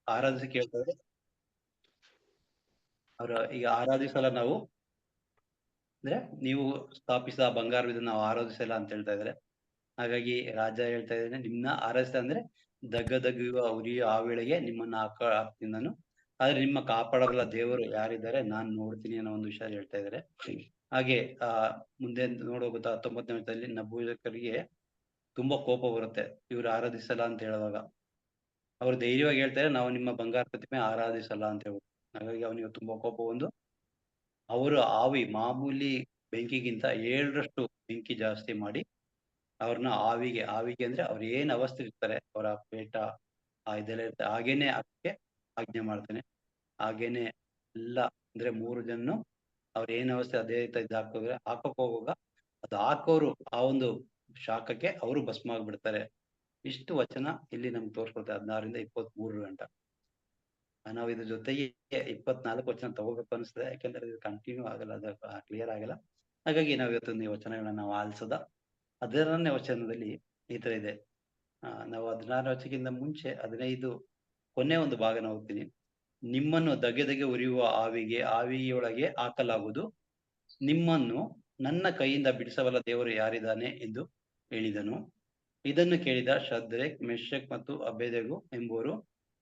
ಆರಾಧಿಸಿ ಕೇಳ್ತಾರೆ. ಅವ್ರ ಈಗ ಆರಾಧಿಸಲ್ಲ ನಾವು ಅಂದ್ರೆ ನೀವು ಸ್ಥಾಪಿಸಿದ ಬಂಗಾರವಿದನ್ನು ನಾವು ಆರಾಧಿಸಲ್ಲ ಅಂತ ಹೇಳ್ತಾ ಇದಾರೆ. ಹಾಗಾಗಿ ರಾಜ ಹೇಳ್ತಾ ಇದ್ದಾನೆ, ನಿಮ್ನ ಆರಾಧಿಸ್ತಾ ಅಂದ್ರೆ ದಗ್ಗ ದಗ್ಗುವ ಉರಿಯ ಆ ವೇಳೆಗೆ ನಿಮ್ಮನ್ನ ಹಾಕ್ತೀನಿ ನಾನು. ಆದ್ರೆ ನಿಮ್ಮ ಕಾಪಾಡಬಲ್ಲ ದೇವರು ಯಾರಿದ್ದಾರೆ ನಾನ್ ನೋಡ್ತೀನಿ ಅನ್ನೋ ಒಂದು ವಿಷಯ ಹೇಳ್ತಾ ಇದ್ದಾರೆ. ಹಾಗೆ ಆ ಮುಂದೆ ನೋಡೋಗುತ್ತಾ 19ನೇ ವಚನದಲ್ಲಿ ನಬೂಜಕರಿಗೆ ತುಂಬಾ ಕೋಪ ಬರುತ್ತೆ ಇವ್ರು ಆರಾಧಿಸಲ್ಲ ಅಂತ ಹೇಳುವಾಗ. ಅವ್ರು ಧೈರ್ಯವಾಗಿ ಹೇಳ್ತಾರೆ, ನಾವು ನಿಮ್ಮ ಬಂಗಾರ ಪ್ರತಿಮೆ ಆರಾಧಿಸಲ್ಲ ಅಂತ ಹೇಳ್ಬಿಟ್ಟು. ಹಾಗಾಗಿ ಅವನಿಗೆ ತುಂಬಾ ಕೋಪ ಬಂದು ಅವರು ಮಾಮೂಲಿ ಬೆಂಕಿಗಿಂತ 7ರಷ್ಟು ಬೆಂಕಿ ಜಾಸ್ತಿ ಮಾಡಿ ಅವ್ರನ್ನ ಆವಿಗೆ ಅಂದ್ರೆ ಅವ್ರು ಏನ್ ಅವಸ್ಥೆ ಇರ್ತಾರೆ ಅವರ ಪೇಟ ಇದೆಲ್ಲ ಇರುತ್ತೆ ಹಾಗೇನೆ ಅದಕ್ಕೆ ಆಜ್ಞೆ ಮಾಡ್ತಾನೆ. ಹಾಗೇನೆ ಎಲ್ಲ ಅಂದ್ರೆ 3 ಜನನು ಅವ್ರ ಏನ್ ಅವಸ್ಥೆ ಅದೇ ರೀತಿ ಇದ್ ಹಾಕಕ್ ಹೋಗುವಾಗ ಅದು ಹಾಕೋರು ಆ ಒಂದು ಶಾಖಕ್ಕೆ ಅವರು ಭಸ್ಮ ಆಗ್ಬಿಡ್ತಾರೆ. ಇಷ್ಟು ವಚನ ಇಲ್ಲಿ ನಮ್ಗೆ ತೋರ್ಸ್ಕೊಡ್ತಾರೆ 16ರಿಂದ 23 ಗಂಟ. ನಾವು ಇದ್ರ ಜೊತೆಗೆ 24 ವಚನ ತಗೋಬೇಕು ಅನಿಸ್ತದೆ, ಯಾಕೆಂದ್ರೆ ಇದು ಕಂಟಿನ್ಯೂ ಆಗಲ್ಲ, ಅದು ಕ್ಲಿಯರ್ ಆಗಲ್ಲ. ಹಾಗಾಗಿ ನಾವು ಇವತ್ತೊಂದು ಈ ವಚನಗಳನ್ನ ನಾವು ಆಲಿಸೋದ. 16ನೇ ವಚನದಲ್ಲಿ ಈ ತರ ಇದೆ. ನಾವು 16 ವಚನಕ್ಕಿಂತ ಮುಂಚೆ 15 ಕೊನೆ ಒಂದು ಭಾಗನ ಓದ್ತೀನಿ. ನಿಮ್ಮನ್ನು ಧಗೆ ಧಗೆ ಉರಿಯುವ ಆವಿಯೊಳಗೆ ಹಾಕಲಾಗುವುದು. ನಿಮ್ಮನ್ನು ನನ್ನ ಕೈಯಿಂದ ಬಿಡಿಸಬಲ್ಲ ದೇವರು ಯಾರಿದ್ದಾನೆ ಎಂದು ಹೇಳಿದನು. ಇದನ್ನು ಕೇಳಿದ ಶದ್ರೆಕ್, ಮೆಷಕ್ ಮತ್ತು ಅಬೇದೆಗೋ ಎಂಬುವರು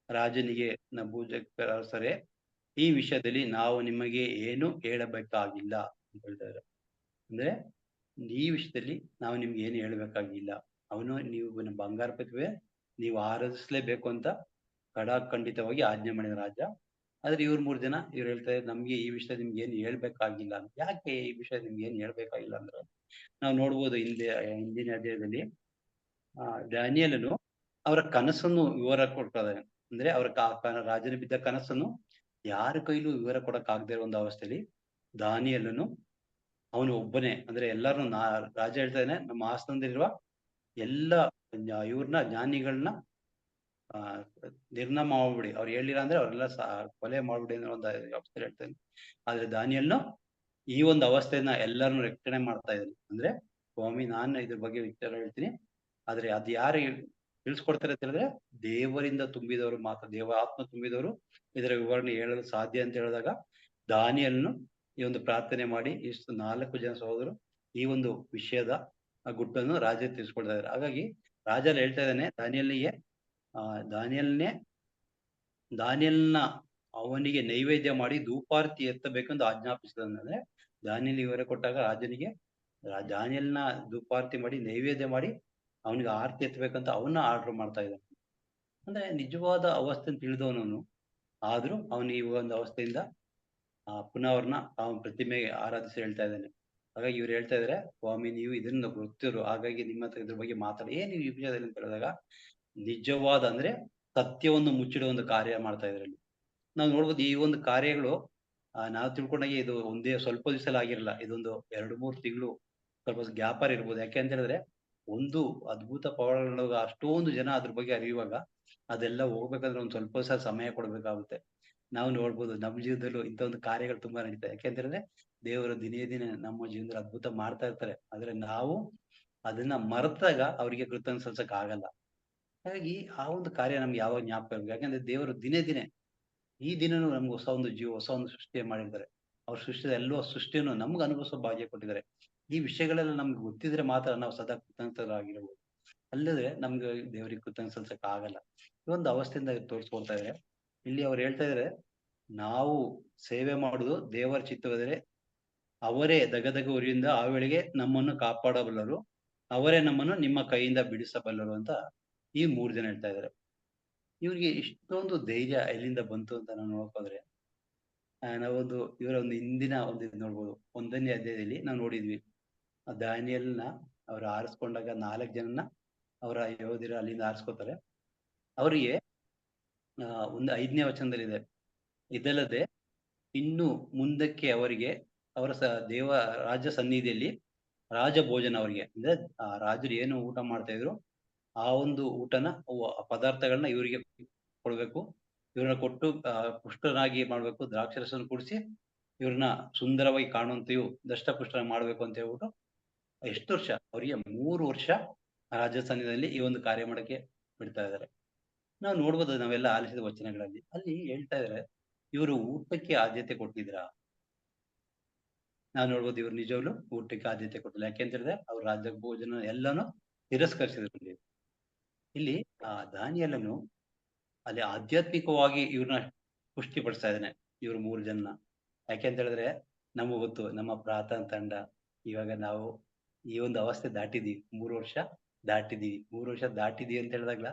ರಾಜನಿಗೆ, ನಬೂಜರಸರೇ, ಈ ವಿಷಯದಲ್ಲಿ ನಾವು ನಿಮಗೆ ಏನು ಹೇಳಬೇಕಾಗಿಲ್ಲ ಅಂತ ಹೇಳ್ತಾರೆ. ಅಂದ್ರೆ ಈ ವಿಷಯದಲ್ಲಿ ನಾವು ನಿಮ್ಗೆ ಏನು ಹೇಳ್ಬೇಕಾಗಿಲ್ಲ. ನೀವು ಬಂಗಾರ ಪ್ರತಿಮೆ ನೀವು ಆರಾಧಿಸಲೇಬೇಕು ಅಂತ ಖಡಾಖಂಡಿತವಾಗಿ ಆಜ್ಞೆ ಮಾಡಿದ ರಾಜ. ಆದ್ರೆ ಇವ್ರು 3 ಜನ ಇವ್ರು ಹೇಳ್ತಾರೆ, ನಮ್ಗೆ ಈ ವಿಷಯ ನಿಮ್ಗೆ ಏನು ಹೇಳ್ಬೇಕಾಗಿಲ್ಲ ಅಂತ. ಯಾಕೆ ಈ ವಿಷಯ ನಿಮ್ಗೆ ಏನು ಹೇಳ್ಬೇಕಾಗಿಲ್ಲ ಅಂದ್ರೆ ನಾವು ನೋಡ್ಬೋದು ಹಿಂದಿನ ಅಧ್ಯಾಯದಲ್ಲಿ ದಾನಿಯೇಲನು ಅವರ ಕನಸನ್ನು ವಿವರ ಕೊಡ್ತಾರೆ. ಅಂದ್ರೆ ಅವರ ರಾಜನ ಬಿದ್ದ ಕನಸನ್ನು ಯಾರ ಕೈಲೂ ವಿವರ ಕೊಡಕ್ ಆಗದೆ ಇರೋ ಒಂದು ಅವಸ್ಥೆಯಲ್ಲಿ ದಾನಿಯೇಲನು ಅವನು ಒಬ್ಬನೇ ಅಂದ್ರೆ ಎಲ್ಲಾರನ್ನು ರಾಜ ಹೇಳ್ತಾ ಇದ್ದಾನೆ, ನಮ್ಮ ಆಸ್ಥಾನದಲ್ಲಿರುವ ಎಲ್ಲ ಇವ್ರನ್ನ ಜ್ಞಾನಿಗಳನ್ನ ಆ ನಿರ್ನಾಮ ಮಾಡ್ಬಿಡಿ, ಅವ್ರು ಹೇಳಿಲ್ಲ ಅಂದ್ರೆ ಅವ್ರೆಲ್ಲ ಕೊಲೆ ಮಾಡ್ಬಿಡಿ ಅನ್ನೋ ಒಂದು ಅವಸ್ಥೆ ಹೇಳ್ತಾನೆ. ಆದ್ರೆ ದಾನಿಯೇಲನು ಈ ಒಂದು ಅವಸ್ಥೆಯನ್ನ ಎಲ್ಲರನ್ನು ರಕ್ಷಣೆ ಮಾಡ್ತಾ ಇದ್ದಾನೆ. ಅಂದ್ರೆ ಸ್ವಾಮಿ ನಾನು ಇದ್ರ ಬಗ್ಗೆ ವಿಚಾರ ಹೇಳ್ತೀನಿ, ಆದ್ರೆ ಅದು ಯಾರು ತಿಳಿಸ್ಕೊಡ್ತಾರೆ ಅಂತ ಹೇಳಿದ್ರೆ ದೇವರಿಂದ ತುಂಬಿದವರು ಮಾತ್ರ, ದೇವ ಆತ್ಮ ತುಂಬಿದವರು ಇದರ ವಿವರಣೆ ಹೇಳಲು ಸಾಧ್ಯ ಅಂತ ಹೇಳಿದಾಗ ದಾನಿಯೇಲನು ಈ ಒಂದು ಪ್ರಾರ್ಥನೆ ಮಾಡಿ ಇಷ್ಟು 4 ಜನ ಸಹೋದರರು ಈ ಒಂದು ವಿಷಯದ ಗುಟ್ಟನ್ನು ರಾಜ ತಿಳಿಸ್ಕೊಡ್ತಾ ಇದ್ದಾರೆ. ಹಾಗಾಗಿ ರಾಜ ಹೇಳ್ತಾ ಇದ್ದಾನೆ ದಾನಿಯೇಲನಿಗೆ, ದಾನಿಯೇಲನೇ ದಾನಿಯೇಲನ ಅವನಿಗೆ ನೈವೇದ್ಯ ಮಾಡಿ ಧೂಪಾರತಿ ಎತ್ತಬೇಕೆಂದು ಆಜ್ಞಾಪಿಸಿದಾನೆ. ಅಂದ್ರೆ ದಾನಿಯೇಲನಿಗೆ ವಿವರ ಕೊಟ್ಟಾಗ ರಾಜನಿಗೆ ದಾನಿಯೇಲನ ಧೂಪಾರತಿ ಮಾಡಿ ನೈವೇದ್ಯ ಮಾಡಿ ಅವನಿಗೆ ಆರತಿ ಎತ್ತಬೇಕಂತ ಅವನ್ನ ಆರ್ಡರ್ ಮಾಡ್ತಾ ಇದ್ದಾನೆ. ಅಂದ್ರೆ ನಿಜವಾದ ಅವಸ್ಥೆಯನ್ನು ತಿಳಿದವನವನು, ಆದ್ರೂ ಅವನು ಈ ಒಂದು ಅವಸ್ಥೆಯಿಂದ ಪುನಃ ಅವ್ರನ್ನ ಅವನ ಪ್ರತಿಮೆಗೆ ಆರಾಧಿಸಿ ಹೇಳ್ತಾ ಇದ್ದಾನೆ. ಹಾಗಾಗಿ ಇವ್ರು ಹೇಳ್ತಾ ಇದಾರೆ, ಸ್ವಾಮಿ ನೀವು ಇದನ್ನ ಗೊತ್ತಿರು, ಹಾಗಾಗಿ ನಿಮ್ಮ ಹತ್ರ ಇದ್ರ ಬಗ್ಗೆ ಮಾತಾಡಿ ಏನು ಈ ವಿಷಯದಲ್ಲಿ ಅಂತ ಹೇಳಿದಾಗ ನಿಜವಾದ ಅಂದ್ರೆ ಸತ್ಯವನ್ನು ಮುಚ್ಚಿಡುವ ಒಂದು ಕಾರ್ಯ ಮಾಡ್ತಾ ಇದ್ದಾರೆ. ನಾವು ನೋಡ್ಬೋದು ಈ ಒಂದು ಕಾರ್ಯಗಳು ನಾವು ತಿಳ್ಕೊಂಡಾಗೆ ಇದು ಒಂದೇ ಸ್ವಲ್ಪ ದಿವಸ ಆಗಿರಲ್ಲ, ಇದೊಂದು 2-3 ತಿಂಗಳು ಸ್ವಲ್ಪ ಗ್ಯಾಪರ್ ಇರ್ಬೋದು. ಯಾಕೆ ಅಂತ ಹೇಳಿದ್ರೆ ಒಂದು ಅದ್ಭುತ ಪವಾಡಗಳು ಅಷ್ಟೊಂದು ಜನ ಅದ್ರ ಬಗ್ಗೆ ಅರಿಯುವಾಗ ಅದೆಲ್ಲ ಹೋಗ್ಬೇಕಂದ್ರೆ ಒಂದ್ ಸ್ವಲ್ಪ ದಿವಸ ಸಮಯ ಕೊಡ್ಬೇಕಾಗುತ್ತೆ. ನಾವು ನೋಡ್ಬೋದು ನಮ್ಮ ಜೀವನದಲ್ಲೂ ಇಂಥ ಒಂದು ಕಾರ್ಯಗಳು ತುಂಬಾ ನಡೀತವೆ. ಯಾಕೆ ಅಂತ ಹೇಳಿದ್ರೆ ದೇವರು ದಿನೇ ದಿನೇ ನಮ್ಮ ಜೀವನದಲ್ಲಿ ಅದ್ಭುತ ಮಾಡ್ತಾ ಇರ್ತಾರೆ. ಆದ್ರೆ ನಾವು ಅದನ್ನ ಮರೆತಾಗ ಅವರಿಗೆ ಕೃತಜ್ಞತೆ ಸಲ್ಸಕ್ ಆಗಲ್ಲ. ಹಾಗಾಗಿ ಆ ಒಂದು ಕಾರ್ಯ ನಮ್ಗೆ ಯಾವಾಗ ಜ್ಞಾಪಕ ಇರ್ಬೇಕು. ಯಾಕಂದ್ರೆ ದೇವರು ದಿನೇ ದಿನೇ ಈ ದಿನನೂ ನಮ್ಗೆ ಹೊಸ ಒಂದು ಹೊಸ ಒಂದು ಸೃಷ್ಟಿ ಮಾಡಿದ್ದಾರೆ. ಅವ್ರ ಸೃಷ್ಟಿದ ಎಲ್ಲೋ ಸೃಷ್ಟಿಯನ್ನು ನಮ್ಗೆ ಅನುಭವಿಸೋ ಭಾಗ್ಯ ಕೊಟ್ಟಿದ್ದಾರೆ. ಈ ವಿಷಯಗಳೆಲ್ಲ ನಮ್ಗೆ ಗೊತ್ತಿದ್ರೆ ಮಾತ್ರ ನಾವು ಸದಾ ಕೃತಜ್ಞರಾಗಿರ್ಬೋದು. ಅಲ್ಲದೆ ನಮ್ಗೆ ದೇವರಿಗೆ ಕೃತಜ್ಞತೆ ಸಲ್ಸಕ್ ಆಗಲ್ಲ. ಈ ಒಂದು ಅವಸ್ಥೆಯಿಂದ ತೋರಿಸ್ಕೊಳ್ತಾ ಇದ್ದಾರೆ. ಇಲ್ಲಿ ಅವ್ರು ಹೇಳ್ತಾ ಇದಾರೆ, ನಾವು ಸೇವೆ ಮಾಡುವುದು ದೇವರ ಚಿತ್ತವಾದರೆ ಅವರೇ ದಗದಗ ಉರಿಯಿಂದ ಆ ವೇಳೆಗೆ ನಮ್ಮನ್ನು ಕಾಪಾಡಬಲ್ಲರು, ಅವರೇ ನಮ್ಮನ್ನು ನಿಮ್ಮ ಕೈಯಿಂದ ಬಿಡಿಸಬಲ್ಲರು ಅಂತ ಈ 3 ಜನ ಹೇಳ್ತಾ ಇದ್ದಾರೆ. ಇವ್ರಿಗೆ ಇಷ್ಟೊಂದು ಧೈರ್ಯ ಎಲ್ಲಿಂದ ಬಂತು ಅಂತ ನಾವು ನೋಡ್ಕೋದ್ರೆ ನಾವೊಂದು ಇವರ ಒಂದು ಹಿಂದಿನ ಒಂದು ಇದ್ ನೋಡ್ಬೋದು. 1ನೇ ಅಧ್ಯಾಯದಲ್ಲಿ ನಾವು ನೋಡಿದ್ವಿ, ದಾನಿಯೇಲನ ಅವ್ರು ಆರಿಸ್ಕೊಂಡಾಗ 4 ಜನನ್ನ ಅವರ ಯೋಧರು ಅಲ್ಲಿಂದ ಆರಿಸ್ಕೊತಾರೆ. ಅವರಿಗೆ ಒಂದು 5ನೇ ವಚನದಲ್ಲಿದೆ, ಇದಲ್ಲದೆ ಇನ್ನು ಮುಂದಕ್ಕೆ ಅವರಿಗೆ ಅವರ ದೇವ ರಾಜ ಸನ್ನಿಧಿಯಲ್ಲಿ ರಾಜ ಭೋಜನ ಅವರಿಗೆ ಅಂದ್ರೆ ರಾಜರು ಏನು ಊಟ ಮಾಡ್ತಾ ಇದ್ರು ಆ ಒಂದು ಊಟನ ಪದಾರ್ಥಗಳನ್ನ ಇವರಿಗೆ ಕೊಡ್ಬೇಕು. ಇವ್ರನ್ನ ಕೊಟ್ಟು ಪುಷ್ಟನಾಗಿ ಮಾಡ್ಬೇಕು, ದ್ರಾಕ್ಷರಸವನ್ನು ಕುಡಿಸಿ ಇವ್ರನ್ನ ಸುಂದರವಾಗಿ ಕಾಣುವಂತೆಯೂ ದಷ್ಟಪುಷ್ಟ ಮಾಡ್ಬೇಕು ಅಂತ ಹೇಳ್ಬಿಟ್ಟು ಎಷ್ಟು ವರ್ಷ ಅವರಿಗೆ 3 ವರ್ಷ ರಾಜ ಸನ್ನಿಧಿಯಲ್ಲಿ ಈ ಒಂದು ಕಾರ್ಯ ಮಾಡಕ್ಕೆ ಬಿಡ್ತಾ ಇದ್ದಾರೆ. ನಾವು ನೋಡ್ಬೋದು ನಾವೆಲ್ಲ ಆಲಿಸಿದ ವಚನಗಳಲ್ಲಿ. ಅಲ್ಲಿ ಹೇಳ್ತಾ ಇದಾರೆ, ಇವರು ಊಟಕ್ಕೆ ಆದ್ಯತೆ ಕೊಟ್ಟಿದ್ರಾ? ನಾವು ನೋಡ್ಬೋದು ಇವ್ರು ನಿಜವಾಗ್ಲೂ ಊಟಕ್ಕೆ ಆದ್ಯತೆ ಕೊಟ್ಟಿಲ್ಲ. ಯಾಕೆಂತ ಹೇಳಿದ್ರೆ ಅವ್ರು ರಾಜ ಭೋಜನ ಎಲ್ಲಾನು ತಿರಸ್ಕರಿಸಿದ್ರು ಇಲ್ಲಿ. ಇಲ್ಲಿ ದಾನಿಯೇಲನು ಅಲ್ಲಿ ಆಧ್ಯಾತ್ಮಿಕವಾಗಿ ಇವ್ರನ್ನ ಪುಷ್ಟಿಪಡಿಸ್ತಾ ಇದ್ದಾನೆ. ಇವ್ರು 3 ಜನನ್ನ. ಯಾಕೆಂತ ಹೇಳಿದ್ರೆ ನಮ್ಗ್ ಗೊತ್ತು ನಮ್ಮ ಪ್ರಾರ್ಥನಾ ತಂಡ ಇವಾಗ ನಾವು ಈ ಒಂದು ಅವಸ್ಥೆ ದಾಟಿದೀವಿ. 3 ವರ್ಷ ದಾಟಿದೀವಿ. 3 ವರ್ಷ ದಾಟಿದೀವಿ ಅಂತ ಹೇಳಿದಾಗ್ಲ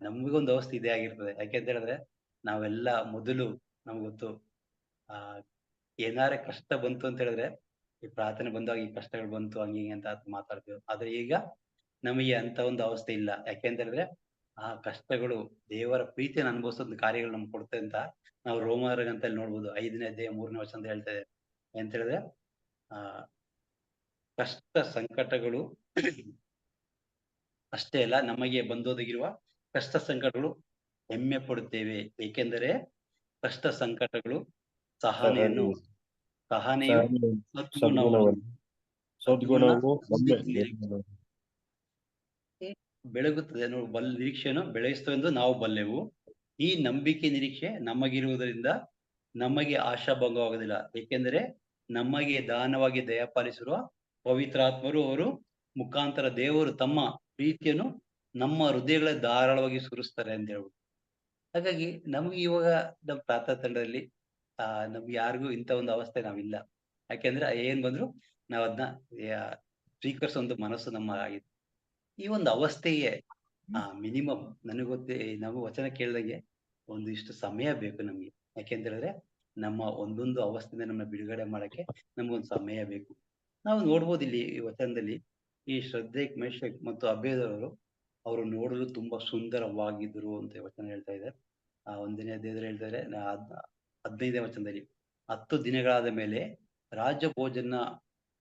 ನಮ್ಗೊಂದು ಅವಸ್ಥೆ ಇದೇ ಆಗಿರ್ತದೆ. ಯಾಕೆಂತ ಹೇಳಿದ್ರೆ ನಾವೆಲ್ಲ ಮೊದಲು ನಮ್ಗ್ ಗೊತ್ತು ಆ ಏನಾರೆ ಕಷ್ಟ ಬಂತು ಅಂತ ಹೇಳಿದ್ರೆ, ಈ ಪ್ರಾರ್ಥನೆ ಬಂದಾಗ ಈ ಕಷ್ಟಗಳು ಬಂತು ಹಂಗೆ ಹಿಂಗೆ ಅಂತ ಮಾತಾಡ್ತೀವಿ. ಆದ್ರೆ ಈಗ ನಮಗೆ ಅಂತ ಒಂದು ಅವಸ್ಥೆ ಇಲ್ಲ. ಯಾಕೆಂತ ಹೇಳಿದ್ರೆ ಆ ಕಷ್ಟಗಳು ದೇವರ ಪ್ರೀತಿಯನ್ನು ಅನುಭವಿಸೋದ್ ಕಾರ್ಯಗಳು ನಮ್ಗೆ ಕೊಡುತ್ತೆ ಅಂತ ನಾವು ರೋಮರಗಂತಲ್ಲಿ ನೋಡ್ಬೋದು. 5ನೇ ಅಧ್ಯಾಯ 3ನೇ ವಚನದಲ್ಲಿ ಹೇಳ್ತಾ ಇದೆ. ಎಂತ ಹೇಳಿದ್ರೆ ಆ ಕಷ್ಟ ಸಂಕಟಗಳು ಅಷ್ಟೇ ಅಲ್ಲ ನಮಗೆ ಬಂದೊದಗಿರುವ ಕಷ್ಟ ಸಂಕಟಗಳು ಹೆಮ್ಮೆ ಪಡುತ್ತೇವೆ. ಏಕೆಂದರೆ ಕಷ್ಟ ಸಂಕಟಗಳು ಸಹನೆಯನ್ನು ಸಹನೆ ಸಹನೆಯು ಸಹನೆ ಸದ್ಗುಣವನ್ನು ಸದ್ಗುಣವನ್ನು ಸದ್ಗುಣ ಸದ್ಗುಣವು ಒಮ್ಮೆ ನಂಬಿಕೆ ಬೆಳಗುತ್ತದೆ ನೋಡಿ ನಿರೀಕ್ಷೆಯನ್ನು ಬೆಳೆಸ್ತವೆಂದು ನಾವು ಬಲ್ಲೆವು. ಈ ನಂಬಿಕೆ ನಿರೀಕ್ಷೆ ನಮಗಿರುವುದರಿಂದ ನಮಗೆ ಆಶಾಭಂಗವಾಗುವುದಿಲ್ಲ. ಏಕೆಂದರೆ ನಮಗೆ ದಾನವಾಗಿ ದಯಪಾಲಿಸಿರುವ ಪವಿತ್ರಾತ್ಮರು ಅವರು ಮುಖಾಂತರ ದೇವರು ತಮ್ಮ ಪ್ರೀತಿಯನ್ನು ನಮ್ಮ ಹೃದಯಗಳ ಧಾರಾಳವಾಗಿ ಸುರಿಸ್ತಾರೆ ಅಂತ ಹೇಳ್ಬಿಟ್ಟು. ಹಾಗಾಗಿ ನಮ್ಗೆ ಇವಾಗ ನಮ್ಮ ಪ್ರಾರ್ಥನಾ ತಂಡದಲ್ಲಿ ನಮ್ಗೆ ಯಾರಿಗೂ ಇಂಥ ಒಂದು ಅವಸ್ಥೆ ನಾವಿಲ್ಲ. ಯಾಕೆಂದ್ರೆ ಏನ್ ಬಂದ್ರು ನಾವ್ ಅದನ್ನ ಯಾ ಸ್ವೀಕರಿಸೋ ಒಂದು ಮನಸ್ಸು ನಮ್ಮ ಆಗಿದೆ. ಈ ಒಂದು ಅವಸ್ಥೆಗೆ ಮಿನಿಮಮ್ ನನಗ್ ಗೊತ್ತೇ ನಾವು ವಚನ ಕೇಳ್ದಂಗೆ ಒಂದಿಷ್ಟು ಸಮಯ ಬೇಕು ನಮ್ಗೆ. ಯಾಕೆಂತ ಹೇಳಿದ್ರೆ ನಮ್ಮ ಒಂದೊಂದು ಅವಸ್ಥೆಯಿಂದ ನಮ್ಮನ್ನ ಬಿಡುಗಡೆ ಮಾಡಕ್ಕೆ ನಮ್ಗೊಂದು ಸಮಯ ಬೇಕು. ನಾವು ನೋಡ್ಬೋದು ಇಲ್ಲಿ ಈ ವಚನದಲ್ಲಿ ಈ ಶ್ರದ್ಧೇಕ್, ಮೇಷಕ್ ಮತ್ತು ಅಬೇದವರು ಅವರು ನೋಡಲು ತುಂಬಾ ಸುಂದರವಾಗಿದ್ರು ಅಂತ ವಚನ ಹೇಳ್ತಾ ಇದೆ. 1ನೇ ಅಧ್ಯಾಯದಲ್ಲಿ ಹೇಳ್ತಾ ಇದ್ದಾರೆ 15ನೇ ವಚನದಲ್ಲಿ 10 ದಿನಗಳಾದ ಮೇಲೆ ರಾಜಭೋಜನ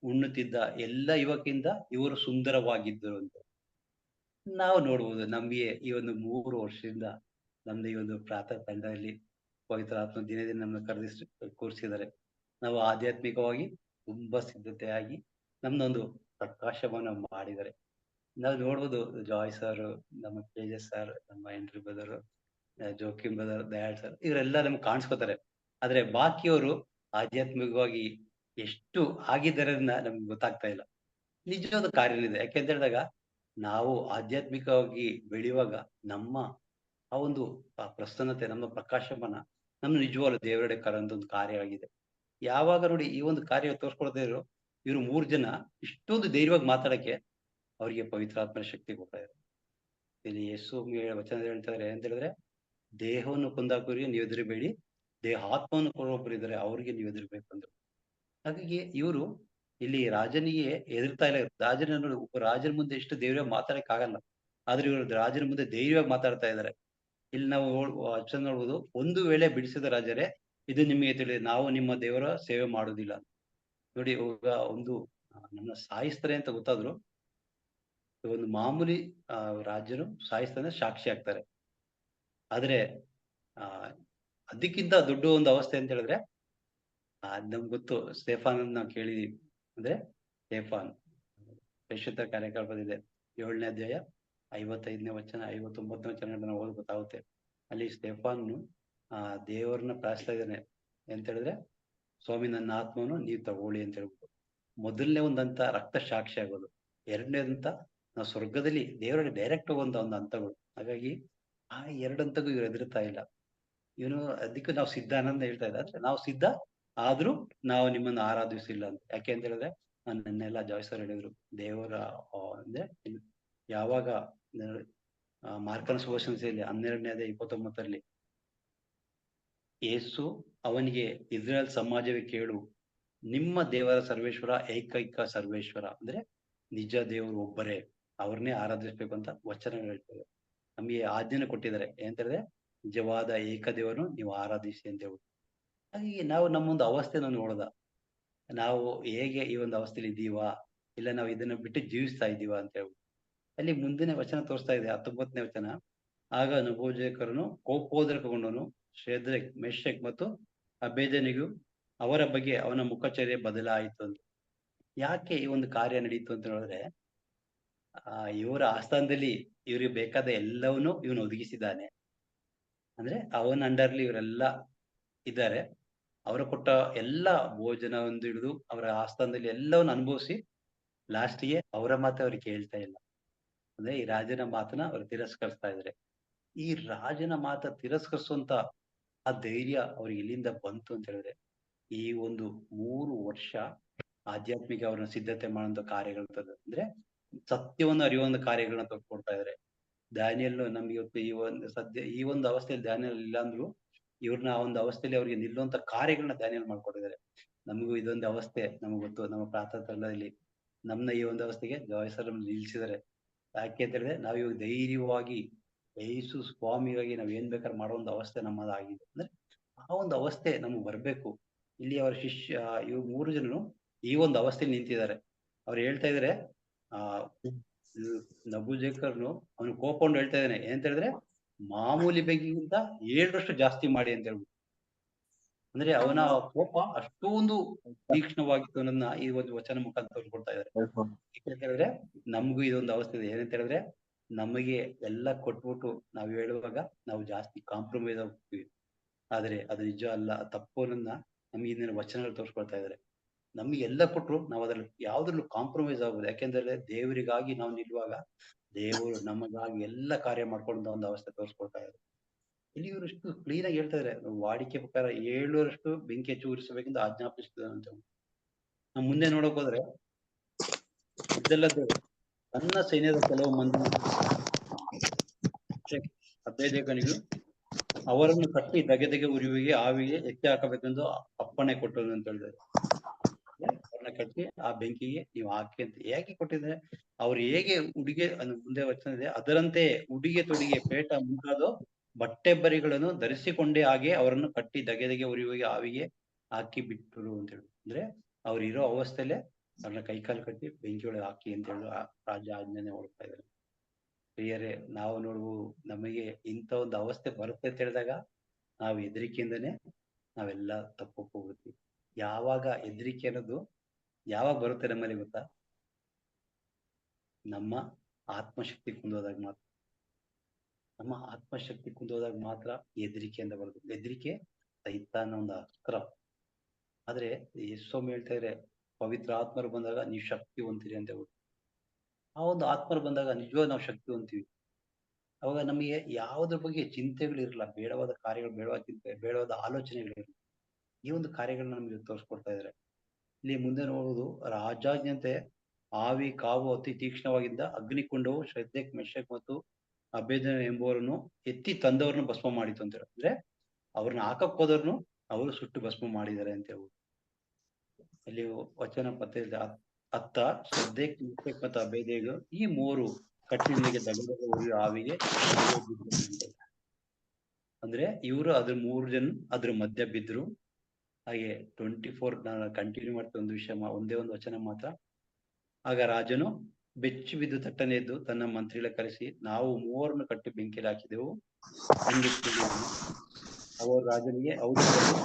ಉಣ್ಣುತ್ತಿದ್ದ ಎಲ್ಲ ಯುವಕಿಯಿಂದ ಇವರು ಸುಂದರವಾಗಿದ್ದರು ಅಂತ. ನಾವು ನೋಡ್ಬೋದು ನಮ್ಗೆ ಈ ಒಂದು 3 ವರ್ಷದಿಂದ ನಮ್ದು ಈ ಒಂದು ಪ್ರಾತಃ ತಂಡದಲ್ಲಿ ಪವಿತ್ರ ಆತ್ಮ ದಿನೇ ದಿನೇ ನಮ್ಮನ್ನ ಕರೆದಿಸಿ ಕೂರಿಸಿದ್ದಾರೆ. ನಾವು ಆಧ್ಯಾತ್ಮಿಕವಾಗಿ ತುಂಬಾ ಸಿದ್ಧತೆಯಾಗಿ ನಮ್ದೊಂದು ಪ್ರಕಾಶವನ್ನ ಮಾಡಿದ್ದಾರೆ. ನಾವು ನೋಡ್ಬೋದು ಜಾಯ್ ಸರ್, ನಮ್ಮ ತೇಜಸ್ ಸರ್, ನಮ್ಮ henry brother, Joachim brother, Dayal sir ಇವರೆಲ್ಲ ನಮ್ಗೆ ಕಾಣಿಸ್ಕೊತಾರೆ. ಆದ್ರೆ ಬಾಕಿಯವರು ಆಧ್ಯಾತ್ಮಿಕವಾಗಿ ಎಷ್ಟು ಆಗಿದ್ದಾರೆ ನಮ್ಗೆ ಗೊತ್ತಾಗ್ತಾ ಇಲ್ಲ. ನಿಜವಾದ ಕಾರ್ಯವಿದೆ. ಯಾಕೆಂತ ಹೇಳಿದಾಗ ನಾವು ಆಧ್ಯಾತ್ಮಿಕವಾಗಿ ಬೆಳೆಯುವಾಗ ನಮ್ಮ ಆ ಒಂದು ಪ್ರಸನ್ನತೆ, ನಮ್ಮ ಪ್ರಕಾಶಮಾನ ನಮ್ಮ ನಿಜವಾಗ್ಲೂ ದೇವರೆಡೆ ಕರೆದಂತ ಒಂದು ಕಾರ್ಯ ಆಗಿದೆ. ಯಾವಾಗ ನೋಡಿ ಈ ಒಂದು ಕಾರ್ಯ ತೋರ್ಸ್ಕೊಳ್ತಾ ಇದ್ರು, ಇವ್ರು 3 ಜನ ಇಷ್ಟೊಂದು ಧೈರ್ಯವಾಗಿ ಮಾತಾಡಕ್ಕೆ ಅವರಿಗೆ ಪವಿತ್ರಾತ್ಮನ ಶಕ್ತಿ ಕೊಡ್ತಾ ಇದೆ. ಇಲ್ಲಿ ಯೇಸು ವಚನದಲ್ಲಿ ಹೇಳ್ತಾರೆ ಅಂತ ಹೇಳಿದ್ರೆ, ದೇಹವನ್ನು ಕೊಂದಾಕೋರಿಗೆ ನೀವು ಹೆದರಬೇಡಿ, ಆತ್ಮವನ್ನು ಕೊಡುವೊಬ್ಬರಿದ್ದಾರೆ ಅವ್ರಿಗೆ ನೀವು ಹೆದರ್ಬೇಕು ಅಂದ್ರು. ಹಾಗಾಗಿ ಇವರು ಇಲ್ಲಿ ರಾಜನಿಗೆ ಹೆದರ್ತಾ ಇಲ್ಲ. ರಾಜನ ಮುಂದೆ ಎಷ್ಟು ಧೈರ್ಯವಾಗಿ ಮಾತಾಡಕ್ ಆಗಲ್ಲ. ಆದ್ರೆ ಇವರು ರಾಜನ ಮುಂದೆ ಧೈರ್ಯವಾಗಿ ಮಾತಾಡ್ತಾ ಇದ್ದಾರೆ. ಇಲ್ಲಿ ನಾವು ವಚನ ನೋಡ್ಬೋದು, ಒಂದು ವೇಳೆ ಬಿಡಿಸಿದ ರಾಜರೇ ಇದು ನಿಮಗೆ ತಿಳಿದಿದೆ, ನಾವು ನಿಮ್ಮ ದೇವರ ಸೇವೆ ಮಾಡುವುದಿಲ್ಲ. ನೋಡಿ ಇವಾಗ ಒಂದು ನನ್ನ ಸಾಯಿಸ್ತಾರೆ ಅಂತ ಗೊತ್ತಾದ್ರು ಒಂದು ಮಾಮೂಲಿ ರಾಜರು ಸಾಯಿಸ್ತಾನೆ ಸಾಕ್ಷಿ ಆಗ್ತಾರೆ. ಆದ್ರೆ ಆ ಅದಕ್ಕಿಂತ ದೊಡ್ಡ ಒಂದು ಅವಸ್ಥೆ ಅಂತ ಹೇಳಿದ್ರೆ ನಮ್ಗೆ ಗೊತ್ತು ಸ್ಟೆಫಾನನ್ನ ನಾವು ಕೇಳಿದೀವಿ. ಅಂದ್ರೆ ಸ್ಟೆಫಾನ್ ಪರಿಶುದ್ಧ ಕಾರ್ಯಕಲ್ಪದಿದೆ 7ನೇ ಅಧ್ಯಾಯ 55ನೇ ವಚನ 59ನೇ ವಚನಗಳನ್ನ ಓದಿ ಗೊತ್ತಾಗುತ್ತೆ. ಅಲ್ಲಿ ಸ್ಟೆಫಾನು ದೇವರನ್ನ ಪ್ರಾರ್ಥಿಸ್ತಾ ಇದ್ದಾನೆ ಎಂತ ಹೇಳಿದ್ರೆ, ಸ್ವಾಮಿ ನನ್ನ ಆತ್ಮವನ್ನು ನೀವು ತಗೊಳ್ಳಿ ಅಂತ ಹೇಳ್ಬಿಟ್ಟು. ಮೊದಲನೇ ಒಂದಂತ ರಕ್ತ ಸಾಕ್ಷಿ ಆಗೋದು, ಎರಡನೇದಂತ ನಾವು ಸ್ವರ್ಗದಲ್ಲಿ ದೇವರಲ್ಲಿ ಡೈರೆಕ್ಟ್ ಹೋಗುವಂತ ಒಂದು ಹಂತಗಳು. ಹಾಗಾಗಿ ಆ 2 ಹಂತಕ್ಕೂ ಇವ್ರು ಹೆದರ್ತಾ ಇಲ್ಲ. ಇವನು ಅದಕ್ಕೆ ನಾವು ಸಿದ್ಧ ಆನಂದ ಹೇಳ್ತಾ ಇದ್ದ. ಅಂದ್ರೆ ನಾವು ಸಿದ್ಧ ಆದ್ರೂ ನಾವು ನಿಮ್ಮನ್ನ ಆರಾಧಿಸಿಲ್ಲ ಅಂತ. ಯಾಕೆ ಅಂತ ಹೇಳಿದ್ರೆ ನನ್ನೆಲ್ಲ ಜಾಯ್ ಸರ್ ಹೇಳಿದ್ರು. ದೇವರ ಅಂದ್ರೆ ಯಾವಾಗ ಮಾರ್ಕನ ಸುವಾರ್ತೆಯಲ್ಲಿ 12ನೇ ಅಧ್ಯಾಯ 29ರಲ್ಲಿ ಯೇಸು ಅವನಿಗೆ ಇಸ್ರಾಯೇಲ್ ಸಮಾಜವೇ ಕೇಳು, ನಿಮ್ಮ ದೇವರ ಸರ್ವೇಶ್ವರ ಏಕೈಕ ಸರ್ವೇಶ್ವರ ಅಂದ್ರೆ ನಿಜ ದೇವರು ಒಬ್ಬರೇ, ಅವ್ರನ್ನೇ ಆರಾಧಿಸ್ಬೇಕು ಅಂತ ವಚನಗಳು ಹೇಳ್ತಾರೆ. ನಮಗೆ ಆಜ್ಞೆನ ಕೊಟ್ಟಿದ್ದಾರೆ. ಏನಂತ ಹೇಳಿದ್ರೆ ನಿಜವಾದ ಏಕ ದೇವರನ್ನು ನೀವು ಆರಾಧಿಸಿ ಅಂತ ಹೇಳ್ಬಿಟ್ಟು. ಹಾಗಾಗಿ ನಾವು ನಮ್ಮೊಂದು ಅವಸ್ಥೆನ ನೋಡ್ದ ನಾವು ಹೇಗೆ ಈ ಒಂದು ಅವಸ್ಥೆಯಲ್ಲಿ ಇದ್ದೀವಾ, ಇಲ್ಲ ನಾವು ಇದನ್ನ ಬಿಟ್ಟು ಜೀವಿಸ್ತಾ ಇದ್ದೀವಾ ಅಂತ ಹೇಳ್ಬಿಟ್ಟು. ಅಲ್ಲಿ ಮುಂದಿನ ವಚನ ತೋರಿಸ್ತಾ ಇದೆ 19ನೇ ವಚನ. ಆಗ ನಬೂಜಕರನು ಕೋಪೋದ್ರಕಗೊಂಡನು. ಶೇದ್ರಕ್, ಮೆಷಕ್ ಮತ್ತು ಅಬೇದನಿಗೂ ಅವರ ಬಗ್ಗೆ ಅವನ ಮುಖಚರ್ಯೆ ಬದಲಾಯಿತು ಅಂತ. ಯಾಕೆ ಈ ಒಂದು ಕಾರ್ಯ ನಡೀತು ಅಂತ ಹೇಳಿದ್ರೆ ಇವರ ಆಸ್ಥಾನದಲ್ಲಿ ಇವ್ರಿಗೆ ಬೇಕಾದ ಎಲ್ಲವನ್ನೂ ಇವನು ಒದಗಿಸಿದ್ದಾನೆ. ಅಂದ್ರೆ ಅವನ ಅಂಡರ್‌ಲಿ ಇವರೆಲ್ಲ ಇದ್ದಾರೆ. ಅವರು ಕೊಟ್ಟ ಎಲ್ಲಾ ಭೋಜನವನ್ನು ಹಿಡಿದು ಅವರ ಆಸ್ಥಾನದಲ್ಲಿ ಎಲ್ಲವನ್ನು ಅನುಭವಿಸಿ ಲಾಸ್ಟ್‌ಗೆ ಅವರ ಮಾತು ಅವ್ರು ಕೇಳ್ತಾ ಇಲ್ಲ. ಅಂದ್ರೆ ಈ ರಾಜನ ಮಾತನ್ನ ಅವ್ರು ತಿರಸ್ಕರಿಸ್ತಾ ಇದ್ದಾರೆ. ಈ ರಾಜನ ಮಾತ ತಿರಸ್ಕರಿಸುವಂತ ಆ ಧೈರ್ಯ ಅವ್ರಿಗೆ ಎಲ್ಲಿಂದ ಬಂತು ಅಂತ ಹೇಳಿದ್ರೆ, ಈ ಒಂದು 3 ವರ್ಷ ಆಧ್ಯಾತ್ಮಿಕ ಅವ್ರನ್ನ ಸಿದ್ಧತೆ ಮಾಡುವಂತ ಕಾರ್ಯಗಳು ಅಂದ್ರೆ ಸತ್ಯವನ್ನು ಅರಿಯುವಂತ ಕಾರ್ಯಗಳನ್ನ ಕೊಡ್ತಾ ಇದ್ದಾರೆ. ದಾನಿಯೇಲ್ ನಮ್ಗೆ ಇವತ್ತು ಈ ಒಂದು ಅವಸ್ಥೆಯಲ್ಲಿ ದಾನಿಯೇಲ್ ಇಲ್ಲ ಅಂದ್ರು, ಇವ್ರನ್ನ ಆ ಒಂದು ಅವಸ್ಥೆಯಲ್ಲಿ ಅವ್ರಿಗೆ ನಿಲ್ಲುವಂತ ಕಾರ್ಯಗಳನ್ನ ದಾನಿಯೇಲ್ ಮಾಡ್ಕೊಟ್ಟಿದ್ದಾರೆ. ನಮಗೂ ಇದೊಂದು ಅವಸ್ಥೆ ನಮ್ಗೆ ಗೊತ್ತು. ನಮ್ಮ ಪ್ರಾರ್ಥನಾ ತಂಡದಲ್ಲಿ ನಮ್ನ ಈ ಒಂದು ಅವಸ್ಥೆಗೆ ಜವಾಯ್ಸರ್ ನಿಲ್ಸಿದ್ದಾರೆ. ಯಾಕೆ ಅಂತ ಹೇಳಿದ್ರೆ ನಾವ್ ಇವಾಗ ಧೈರ್ಯವಾಗಿ ಯೇಸು ಸ್ವಾಮಿಯಾಗಿ ನಾವ್ ಏನ್ ಬೇಕಾದ್ರೂ ಮಾಡೋ ಒಂದು ಅವಸ್ಥೆ ನಮ್ಮದಾಗಿದೆ. ಅಂದ್ರೆ ಆ ಒಂದು ಅವಸ್ಥೆ ನಮ್ಗ್ ಬರ್ಬೇಕು. ಇಲ್ಲಿ ಅವರ ಶಿಷ್ಯ ಇವ್ 3 ಜನರು ಈ ಒಂದು ಅವಸ್ಥೆಯಲ್ಲಿ ನಿಂತಿದ್ದಾರೆ. ಅವ್ರು ಹೇಳ್ತಾ ಇದಾರೆ ಆ ನಬೂಜರನು ಅವನು ಕೋಪಗೊಂಡು ಹೇಳ್ತಾ ಇದ್ದಾನೆ ಏನಂತ ಹೇಳಿದ್ರೆ ಮಾಮೂಲಿ ಬೆಂಕಿಗಿಂತ 7ರಷ್ಟು ಜಾಸ್ತಿ ಮಾಡಿ ಅಂತ ಹೇಳ್ಬಿಟ್ಟು. ಅಂದ್ರೆ ಅವನ ಕೋಪ ಅಷ್ಟೊಂದು ತೀಕ್ಷ್ಣವಾಗಿತ್ತು ಅನ್ನೋದನ್ನ ಈ ಒಂದು ವಚನ ಮುಖಾಂತರ ತೋರ್ಸ್ಕೊಡ್ತಾ ಇದ್ದಾರೆ. ಯಾಕಂತ ಹೇಳಿದ್ರೆ ನಮಗೂ ಇದೊಂದು ಅವಸ್ಥೆ ಇದೆ. ಏನಂತ ಹೇಳಿದ್ರೆ ನಮಗೆ ಎಲ್ಲ ಕೊಟ್ಬಿಟ್ಟು ನಾವ್ ಹೇಳುವಾಗ ನಾವು ಜಾಸ್ತಿ ಕಾಂಪ್ರಮೈಸ್ ಆಗ್ತೀವಿ. ಆದ್ರೆ ಅದು ನಿಜ ಅಲ್ಲ, ತಪ್ಪು ಅನ್ನೋದನ್ನ ನಮ್ಗೆ ಇಂದಿನ ವಚನಗಳು ತೋರ್ಸ್ಕೊಳ್ತಾ ಇದ್ದಾರೆ. ನಮ್ಗೆ ಎಲ್ಲ ಕೊಟ್ರು ನಾವು ಅದ್ರಲ್ಲಿ ಯಾವ್ದ್ರಲ್ಲೂ ಕಾಂಪ್ರಮೈಸ್ ಆಗುದು. ಯಾಕೆಂದ್ರೆ ದೇವರಿಗಾಗಿ ನಾವು ನಿಲ್ಲುವಾಗ ದೇವರು ನಮಗಾಗಿ ಎಲ್ಲ ಕಾರ್ಯ ಮಾಡ್ಕೊಂಡ ಒಂದು ಅವಸ್ಥೆ ತೋರಿಸ್ಕೊಳ್ತಾ ಇದ್ದಾರೆ. ಇಲ್ಲಿ ಇವರು ಇಷ್ಟು ಕ್ಲೀನ್ ಆಗಿ ಹೇಳ್ತಾ ಇದಾರೆ, ವಾಡಿಕೆ ಪ್ರಕಾರ 7ರಷ್ಟು ಬೆಂಕಿ ಹಚ್ಚಿ ಉರಿಸಬೇಕೆಂದು ಆಜ್ಞಾಪಿಸಿದ. ನಾವು ಮುಂದೆ ನೋಡಕ್ ಹೋದ್ರೆ ಇದಲ್ಲದೆ ತನ್ನ ಸೈನ್ಯದ ಕೆಲವು ಮಂದಿ ಅಬೇದೇಕನಿಗೂ ಅವರನ್ನು ಕಟ್ಟಿ ಧಗೆ ಉರಿವಿಗೆ ಆವಿಗೆ ಎತ್ತಿ ಹಾಕಬೇಕೆಂದು ಅಪ್ಪಣೆ ಕೊಟ್ಟರು ಅಂತ ಹೇಳಿದ್ದಾರೆ. ಅವ್ರನ್ನ ಕಟ್ಟಿ ಆ ಬೆಂಕಿಗೆ ನೀವು ಹಾಕಿ ಅಂತ ಹೇಗೆ ಕೊಟ್ಟಿದ್ದಾರೆ. ಅವ್ರು ಹೇಗೆ ಉಡುಗೆ ಮುಂದೆ ವಚನ ಇದೆ, ಅದರಂತೆ ಉಡುಗೆ ತೊಡುಗೆ ಪೇಟ ಮುಂತಾದ ಬಟ್ಟೆ ಬರಿಗಳನ್ನು ಧರಿಸಿಕೊಂಡೇ ಹಾಗೆ ಅವರನ್ನು ಕಟ್ಟಿ ಧಗೆ ಉರಿವಿಗೆ ಆವಿಗೆ ಹಾಕಿ ಬಿಟ್ಟರು ಅಂತ ಹೇಳಿ. ಅಂದ್ರೆ ಅವ್ರು ಇರೋ ಅವಸ್ಥೆಯಲ್ಲೇ ಅವ್ರನ್ನ ಕೈಕಾಲು ಕಟ್ಟಿ ಬೆಂಕಿ ಒಳಗೆ ಹಾಕಿ ಅಂತ ಹೇಳಿ ರಾಜ ಆಜ್ಞೆನೆ ಹೊರಡ್ತಾ ಇದ್ದಾರೆ. ಪ್ರಿಯರೇ, ನಾವು ನೋಡ್ಬೋದು ನಮಗೆ ಇಂಥ ಒಂದು ಅವಸ್ಥೆ ಬರುತ್ತೆ ಅಂತ ಹೇಳಿದಾಗ ನಾವು ಹೆದರಿಕೆಯಿಂದನೇ ನಾವೆಲ್ಲ ತಪ್ಪೋಕ್ ಹೋಗ್ಬಿಡ್ತೀವಿ. ಯಾವಾಗ ಹೆದರಿಕೆ ಅನ್ನೋದು ಯಾವಾಗ ಬರುತ್ತೆ ನಮ್ಮಲ್ಲಿ ಗೊತ್ತಾ? ನಮ್ಮ ಆತ್ಮಶಕ್ತಿ ಕುಂದೋದಾಗ ಮಾತ್ರ. ನಮ್ಮ ಆತ್ಮಶಕ್ತಿ ಕುಂದೋದಾಗ ಮಾತ್ರ ಹೆದರಿಕೆಯಿಂದ ಬರೋದು. ಹೆದರಿಕೆ ಸೈತಾನ ಒಂದು ಅಸ್ತ್ರ. ಆದ್ರೆ ಯೇಸು ಹೇಳ್ತಾ ಇದ್ರೆ ಪವಿತ್ರ ಆತ್ಮರು ಬಂದಾಗ ನೀವು ಶಕ್ತಿವಂತಿರಿ ಅಂತ ಹೇಳ್ಬಿಟ್ಟು. ಆ ಒಂದು ಆತ್ಮರು ಬಂದಾಗ ನಿಜವಾಗ ನಾವು ಶಕ್ತಿವಂತೀವಿ. ಅವಾಗ ನಮಗೆ ಯಾವುದ್ರ ಬಗ್ಗೆ ಚಿಂತೆಗಳಿರಲ್ಲ, ಬೇಡವಾದ ಕಾರ್ಯಗಳು, ಬೇಡವಾದ ಚಿಂತೆ, ಬೇಡವಾದ ಆಲೋಚನೆಗಳಿರಲ್ಲ. ಈ ಒಂದು ಕಾರ್ಯಗಳನ್ನ ನಮಗೆ ತೋರಿಸ್ಕೊಡ್ತಾ ಇದ್ದಾರೆ. ಇಲ್ಲಿ ಮುಂದೆ ನೋಡುವುದು ರಾಜಾಜ್ಞಂತೆ ಆವಿ ಕಾವು ಅತಿ ತೀಕ್ಷ್ಣವಾಗಿದ್ದ ಅಗ್ನಿಕುಂಡವು ಶ್ರದ್ಧೆಕ್ ಮೆಷಕ್ ಮತ್ತು ಅಭೇದನ ಎಂಬುವರನ್ನು ಎತ್ತಿ ತಂದವರನ್ನು ಭಸ್ಮ ಮಾಡಿತು ಅಂತ ಹೇಳಿ. ಅಂದ್ರೆ ಅವ್ರನ್ನ ಹಾಕಕ್ ಹೋದವ್ರನ್ನು ಅವರು ಸುಟ್ಟು ಭಸ್ಮ ಮಾಡಿದ್ದಾರೆ ಅಂತ ಹೇಳ್ಬೋದು. ಇಲ್ಲಿ ವಚನ ಪತ್ರ ಅತ್ತ ಶ್ರದ್ಧೆಕ್ ಮೆಷಕ್ ಮತ್ತು ಅಭೇದೆಗೂ ಈ 3 ಕಟ್ಟಿನಿಗೆ ದಗದಗ ಉರಿಯೋ ಆವಿಗೆ ಅಂದ್ರೆ ಇವರು ಅದ್ರ 3 ಜನ ಅದ್ರ ಮಧ್ಯ ಬಿದ್ರು. ಹಾಗೆ 24 ನಾನು ಕಂಟಿನ್ಯೂ ಮಾಡ್ತಾ ಒಂದು ವಿಷಯ ಒಂದೇ ಒಂದು ವಚನ ಮಾತ್ರ. ಆಗ ರಾಜನು ಬೆಚ್ಚಿ ಬಿದ್ದು ತಟ್ಟನೆ ಎದ್ದು ತನ್ನ ಮಂತ್ರಿಗಳ ಕರೆಸಿ ನಾವು 3ರನ್ನು ಕಟ್ಟಿ ಬೆಂಕಿಯಲ್ಲಿ ಹಾಕಿದೆವು ಎಂದು ಕೇಳಿದನು. ಅವರು ರಾಜನಿಗೆ ಹೌದು ಪ್ರಭು,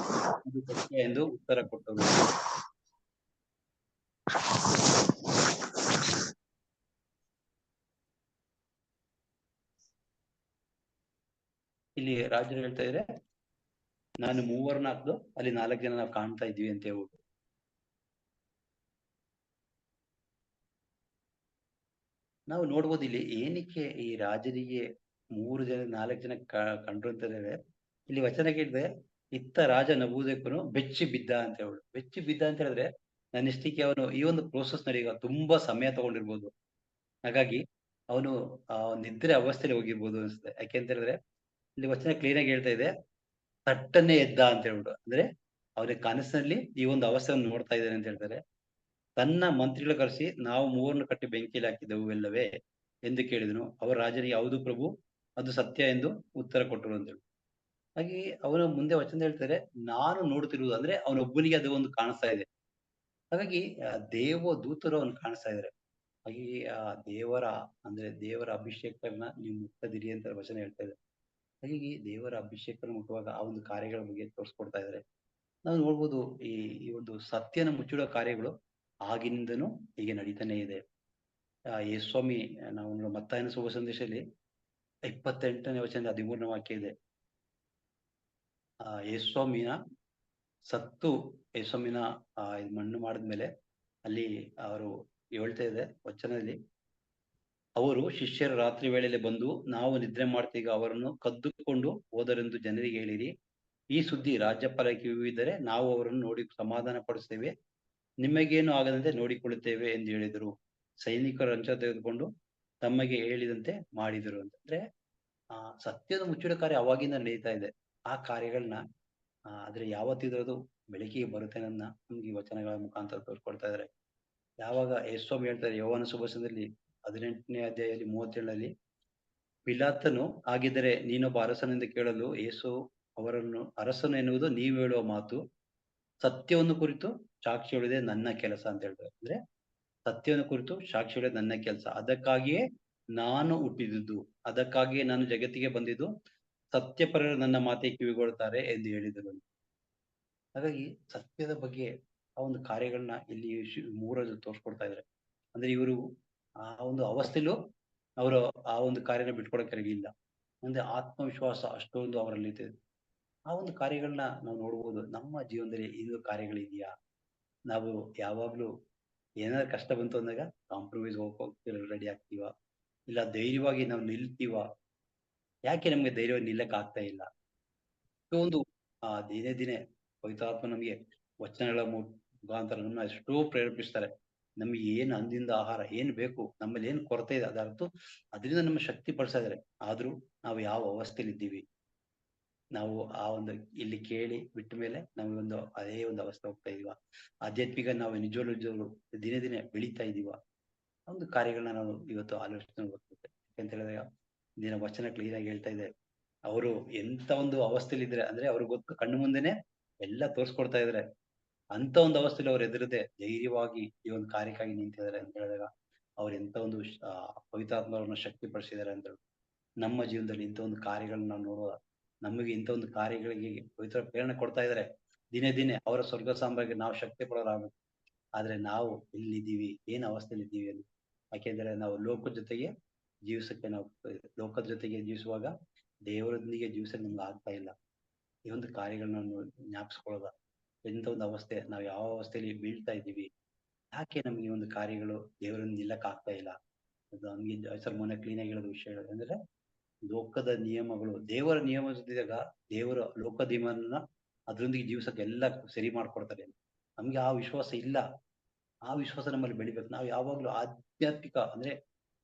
ಇದು ಸತ್ಯ ಎಂದು ಉತ್ತರ ಕೊಟ್ಟರು. ಇಲ್ಲಿ ರಾಜರು ಹೇಳ್ತಾ ಇದ್ರೆ ನಾನು 3ರನ್ನ ಹಾಕ್ದು ಅಲ್ಲಿ 4 ಜನ ನಾವು ಕಾಣ್ತಾ ಇದ್ವಿ ಅಂತ ಹೇಳ್ಬಿಟ್ಟು. ನಾವು ನೋಡ್ಬೋದು ಇಲ್ಲಿ ಏನಕ್ಕೆ ಈ ರಾಜನಿಗೆ 3 ಜನ 4 ಜನ ಕಂಡ್ರು ಅಂತ ಹೇಳಿದ್ರೆ ಇಲ್ಲಿ ವಚನ ಕೇಳಿದ್ರೆ ಇತ್ತ ರಾಜ ನಬೂದಕನು ಬೆಚ್ಚಿ ಬಿದ್ದ ಅಂತ ಹೇಳ್ಬಿಟ್ಟು. ಬೆಚ್ಚಿ ಬಿದ್ದ ಅಂತ ಹೇಳಿದ್ರೆ ನನ್ನಿಷ್ಟಕ್ಕೆ ಅವನು ಈ ಒಂದು ಪ್ರೋಸೆಸ್ ನಡೆಯುವ ತುಂಬಾ ಸಮಯ ತಗೊಂಡಿರ್ಬೋದು. ಹಾಗಾಗಿ ಅವನು ನಿದ್ರೆ ಅವಸ್ಥೆಯಲ್ಲಿ ಹೋಗಿರ್ಬೋದು ಅನ್ಸುತ್ತೆ. ಯಾಕೆ ಅಂತ ಹೇಳಿದ್ರೆ ಇಲ್ಲಿ ವಚನ ಕ್ಲೀನ್ ಆಗಿ ಹೇಳ್ತಾ ಇದೆ, ತಟ್ಟನೆ ಎದ್ದ ಅಂತ ಹೇಳ್ಬಿಟ್ಟು. ಅಂದ್ರೆ ಅವನ ಕನಸಿನಲ್ಲಿ ಈ ಒಂದು ಅವಸ್ಥೆಯನ್ನು ನೋಡ್ತಾ ಇದ್ದಾನೆ ಅಂತ ಹೇಳ್ತಾರೆ. ತನ್ನ ಮಂತ್ರಿಗಳ ಕರೆಸಿ ನಾವು 3ರನ್ನು ಕಟ್ಟಿ ಬೆಂಕಿಯಲ್ಲಿ ಹಾಕಿದೆವು ಇಲ್ಲವೇ ಎಂದು ಕೇಳಿದನು. ಅವರು ರಾಜನಿಗೆ ಹೌದು ಪ್ರಭು, ಅದು ಸತ್ಯ ಎಂದು ಉತ್ತರ ಕೊಟ್ಟರು ಅಂತ ಹೇಳಿ. ಹಾಗೆ ಅವನ ಮುಂದೆ ವಚನ ಹೇಳ್ತಾರೆ, ನಾನು ನೋಡುತ್ತಿರುವುದು ಅಂದ್ರೆ ಅವನೊಬ್ಬನಿಗೆ ಅದು ಒಂದು ಕಾಣಿಸ್ತಾ ಇದೆ. ಹಾಗಾಗಿ ದೇವ ದೂತರು ಅವನು ಕಾಣಿಸ್ತಾ ಇದಾರೆ. ಹಾಗಾಗಿ ದೇವರ ಅಂದ್ರೆ ದೇವರ ಅಭಿಷೇಕರನ್ನ ನೀವು ಮುಟ್ಟದಿರಿ ಅಂತ ವಚನ ಹೇಳ್ತಾ ಇದೆ. ಹಾಗಾಗಿ ದೇವರ ಅಭಿಷೇಕನ ಮುಟ್ಟುವಾಗ ಆ ಒಂದು ಕಾರ್ಯಗಳ ಬಗ್ಗೆ ತೋರಿಸ್ಕೊಡ್ತಾ ಇದ್ದಾರೆ. ನಾವು ನೋಡ್ಬೋದು ಈ ಈ ಒಂದು ಸತ್ಯನ ಮುಚ್ಚಿಡೋ ಕಾರ್ಯಗಳು ಆಗಿನಿಂದನೂ ಹೀಗೆ ನಡೀತಾನೆ ಇದೆ. ಯೇಸ್ವಾಮಿ ನಾವು ಮತ್ತಾಯನ ಶುಭ ಸಂದೇಶದಲ್ಲಿ 28ನೇ ವಚನ 13ನೇ ವಾಕ್ಯ ಇದೆ. ಯೇಸ್ವಾಮಿನ ಸತ್ತು ಯೇಸ್ವಾಮಿನ ಮಣ್ಣು ಮಾಡಿದ್ಮೇಲೆ ಅಲ್ಲಿ ಅವರು ಹೇಳ್ತಾ ಇದೆ ವಚನದಲ್ಲಿ, ಅವರು ಶಿಷ್ಯರು ರಾತ್ರಿ ವೇಳೆಯಲ್ಲಿ ಬಂದು, ನಾವು ನಿದ್ರೆ ಮಾಡ್ತೀಗ ಅವರನ್ನು ಕದ್ದುಕೊಂಡು ಹೋದರೆಂದು ಜನರಿಗೆ ಹೇಳಿರಿ. ಈ ಸುದ್ದಿ ರಾಜ್ಯಪಾಲಕ್ಕೆ ಕಿವಿಬಿದ್ದರೆ ನಾವು ಅವರನ್ನು ನೋಡಿ ಸಮಾಧಾನ ಪಡಿಸುತ್ತೇವೆ, ನಿಮಗೇನು ಆಗದಂತೆ ನೋಡಿಕೊಳ್ಳುತ್ತೇವೆ ಎಂದು ಹೇಳಿದರು. ಸೈನಿಕರು ಲಂಚ ತೆಗೆದುಕೊಂಡು ತಮಗೆ ಹೇಳಿದಂತೆ ಮಾಡಿದರು ಅಂತಂದ್ರೆ, ಸತ್ಯದ ಮುಚ್ಚಿಡ ಕಾರ್ಯ ಅವಾಗಿಂದ ನಡೀತಾ ಇದೆ. ಆ ಕಾರ್ಯಗಳನ್ನ ಆದ್ರೆ ಯಾವತ್ತಿದ್ರೂ ಅದು ಬೆಳಕಿಗೆ ಬರುತ್ತೆ ಅನ್ನೋದನ್ನ ನಮ್ಗೆ ಈ ವಚನಗಳ ಮುಖಾಂತರ ತೋರ್ಸ್ಕೊಡ್ತಾ ಇದಾರೆ. ಯಾವಾಗ ಯೇಸ್ವಾಮಿ ಹೇಳ್ತಾರೆ ಯೋಹಾನ ಸುವಾರ್ತೆಯಲ್ಲಿ 18ನೇ ಅಧ್ಯಾಯದಲ್ಲಿ 37ರಲ್ಲಿ, ಪಿಲಾತನು ಆಗಿದ್ದರೆ ನೀನೊಬ್ಬ ಅರಸನೆಂದು ಕೇಳಲು ಯೇಸು ಅವರನ್ನು, ಅರಸನು ಎನ್ನುವುದು ನೀವು ಹೇಳುವ ಮಾತು, ಸತ್ಯವನ್ನು ಕುರಿತು ಸಾಕ್ಷಿ ಹೇಳುವುದೇ ನನ್ನ ಕೆಲಸ ಅಂತ ಹೇಳ್ತಾರೆ. ಅಂದ್ರೆ ಸತ್ಯವನ್ನು ಕುರಿತು ಸಾಕ್ಷಿ ಹೇಳೋದು ನನ್ನ ಕೆಲಸ, ಅದಕ್ಕಾಗಿಯೇ ನಾನು ಹುಟ್ಟಿದುದು, ಅದಕ್ಕಾಗಿಯೇ ನಾನು ಜಗತ್ತಿಗೆ ಬಂದಿದ್ದು, ಸತ್ಯಪರರು ನನ್ನ ಮಾತಿಗೆ ಕಿವಿಗೊಳ್ತಾರೆ ಎಂದು ಹೇಳಿದರು. ಹಾಗಾಗಿ ಸತ್ಯದ ಬಗ್ಗೆ ಆ ಒಂದು ಕಾರ್ಯಗಳನ್ನ ಇಲ್ಲಿ ಮೂರಲ್ಲಿ ತೋರ್ಸ್ಕೊಡ್ತಾ ಇದ್ದಾರೆ. ಅಂದ್ರೆ ಇವರು ಆ ಒಂದು ಅವಸ್ಥೆಲೂ ಅವರು ಆ ಒಂದು ಕಾರ್ಯನ ಬಿಟ್ಕೊಡಕ್ಕೆ ರೆಡಿ ಇಲ್ಲ. ಅಂದ್ರೆ ಆತ್ಮವಿಶ್ವಾಸ ಅಷ್ಟೊಂದು ಅವರಲ್ಲಿ ಇದೆ. ಆ ಒಂದು ಕಾರ್ಯಗಳನ್ನ ನಾವು ನೋಡ್ಬೋದು. ನಮ್ಮ ಜೀವನದಲ್ಲಿ ಇದು ಕಾರ್ಯಗಳಿದೆಯಾ? ನಾವು ಯಾವಾಗ್ಲೂ ಏನಾದ್ರು ಕಷ್ಟ ಬಂತು ಅಂದಾಗ ಕಾಂಪ್ರಮೈಸ್ ಹೋಗೋಕೆ ರೆಡಿ ಆಗ್ತೀವಾ? ಇಲ್ಲ ಧೈರ್ಯವಾಗಿ ನಾವು ನಿಲ್ತೀವಾ? ಯಾಕೆ ನಮ್ಗೆ ಧೈರ್ಯವಾಗಿ ನಿಲ್ಲಕ್ ಆಗ್ತಾ ಇಲ್ಲ? ಇಷ್ಟೊಂದು ದಿನೇ ದಿನೇ ಪವಿತ್ರಾತ್ಮ ನಮಗೆ ವಚನಗಳ ಮುಖಾಂತರ ನಮ್ಮನ್ನ ಎಷ್ಟೋ ಪ್ರೇರೇಪಿಸ್ತಾರೆ. ನಮ್ಗೆ ಏನು ಅಂದಿಂದ ಆಹಾರ ಏನ್ ಬೇಕು, ನಮ್ಮಲ್ಲಿ ಏನ್ ಕೊರತೆ ಇದೆ ಅದರ್ತು ಅದರಿಂದ ನಮ್ಮ ಶಕ್ತಿ ಪಡಿಸ್ತಾ ಇದಾರೆ. ಆದ್ರೂ ನಾವು ಯಾವ ಅವಸ್ಥೆಯಲ್ಲಿ ಇದ್ದೀವಿ? ನಾವು ಆ ಒಂದು ಇಲ್ಲಿ ಕೇಳಿ ಬಿಟ್ಟ ಮೇಲೆ ನಮಗೊಂದು ಅದೇ ಒಂದು ಅವಸ್ಥೆ ಹೋಗ್ತಾ ಇದೀವ? ಆಧ್ಯಾತ್ಮಿಕ ನಾವು ನಿಜವಾಗ್ಲೂ ದಿನೇ ದಿನೇ ಬೆಳೀತಾ ಇದೀವ? ಒಂದು ಕಾರ್ಯಗಳನ್ನ ನಾವು ಇವತ್ತು ಆಲೋಚನೆ ಬರ್ತದೆ. ಯಾಕಂತ ಹೇಳಿದಾಗ ದಿನ ವಚನ ಕ್ಲೀನ್ ಆಗಿ ಹೇಳ್ತಾ ಇದೆ. ಅವರು ಎಂತ ಒಂದು ಅವಸ್ಥೆಯಲ್ಲಿ ಇದ್ರೆ ಅಂದ್ರೆ ಅವ್ರಿಗೆ ಗೊತ್ತು, ಕಣ್ಣು ಮುಂದೆನೆ ಎಲ್ಲ ತೋರ್ಸ್ಕೊಡ್ತಾ ಇದಾರೆ. ಅಂತ ಒಂದು ಅವಸ್ಥೆಯಲ್ಲಿ ಅವ್ರು ಎದುರದೆ ಧೈರ್ಯವಾಗಿ ಈ ಒಂದು ಕಾರ್ಯಕ್ಕಾಗಿ ನಿಂತಿದ್ದಾರೆ ಅಂತ ಹೇಳಿದಾಗ ಅವ್ರು ಎಂತ ಒಂದು ಪವಿತ್ರಾತ್ಮರನ್ನ ಶಕ್ತಿ ಪಡಿಸಿದ್ದಾರೆ ಅಂತ ಹೇಳಿ. ನಮ್ಮ ಜೀವನದಲ್ಲಿ ಇಂಥ ಒಂದು ಕಾರ್ಯಗಳನ್ನ ನಾವು ನೋಡುವ, ನಮಗೆ ಇಂಥ ಒಂದು ಕಾರ್ಯಗಳಿಗೆ ಪವಿತ್ರ ಪ್ರೇರಣೆ ಕೊಡ್ತಾ ಇದ್ದಾರೆ. ದಿನೇ ದಿನೇ ಅವರ ಸ್ವರ್ಗ ಸಾಮ್ರಾಜ್ಯಕ್ಕೆ ನಾವು ಶಕ್ತಿ ಪಡೋರಾಗಬೇಕು. ಆದ್ರೆ ನಾವು ಎಲ್ಲಿದ್ದೀವಿ, ಏನ್ ಅವಸ್ಥೆಯಲ್ಲಿ ಇದ್ದೀವಿ ಅಂತ. ಯಾಕೆಂದ್ರೆ ನಾವು ಲೋಕದ ಜೊತೆಗೆ ಜೀವಿಸಕ್ಕೆ ನಾವು ಲೋಕದ ಜೊತೆಗೆ ಜೀವಿಸುವಾಗ ದೇವರೊಂದಿಗೆ ಜೀವಿಸಕ್ಕೆ ನಮ್ಗೆ ಆಗ್ತಾ ಇಲ್ಲ. ಈ ಒಂದು ಕಾರ್ಯಗಳನ್ನ ಜ್ಞಾಪಿಸ್ಕೊಳ್ಳೋದ, ಎಂತ ಒಂದು ಅವಸ್ಥೆ, ನಾವು ಯಾವ ಅವಸ್ಥೆಯಲ್ಲಿ ಬೀಳ್ತಾ ಇದ್ದೀವಿ, ಯಾಕೆ ನಮ್ಗೆ ಈ ಒಂದು ಕಾರ್ಯಗಳು ದೇವರನ್ನ ನಿಲ್ಲಕ್ ಆಗ್ತಾ ಇಲ್ಲ? ಅದು ನಮ್ಗೆ ಸರ್ ಮೊನ್ನೆ ಕ್ಲೀನ್ ಆಗಿ ಹೇಳೋದು ವಿಷಯ ಅಂದ್ರೆ ಲೋಕದ ನಿಯಮಗಳು ದೇವರ ನಿಯಮ ಜೊತೆಗ ದೇವರ ಲೋಕ ನಿಯಮನ ಅದ್ರೊಂದಿಗೆ ಜೀವಿಸಕ್ಕೆ ಎಲ್ಲ ಸರಿ ಮಾಡ್ಕೊಡ್ತಾರೆ. ನಮ್ಗೆ ಆ ವಿಶ್ವಾಸ ಇಲ್ಲ. ಆ ವಿಶ್ವಾಸ ನಮ್ಮಲ್ಲಿ ಬೆಳಿಬೇಕು. ನಾವು ಯಾವಾಗ್ಲೂ ಆಧ್ಯಾತ್ಮಿಕ ಅಂದ್ರೆ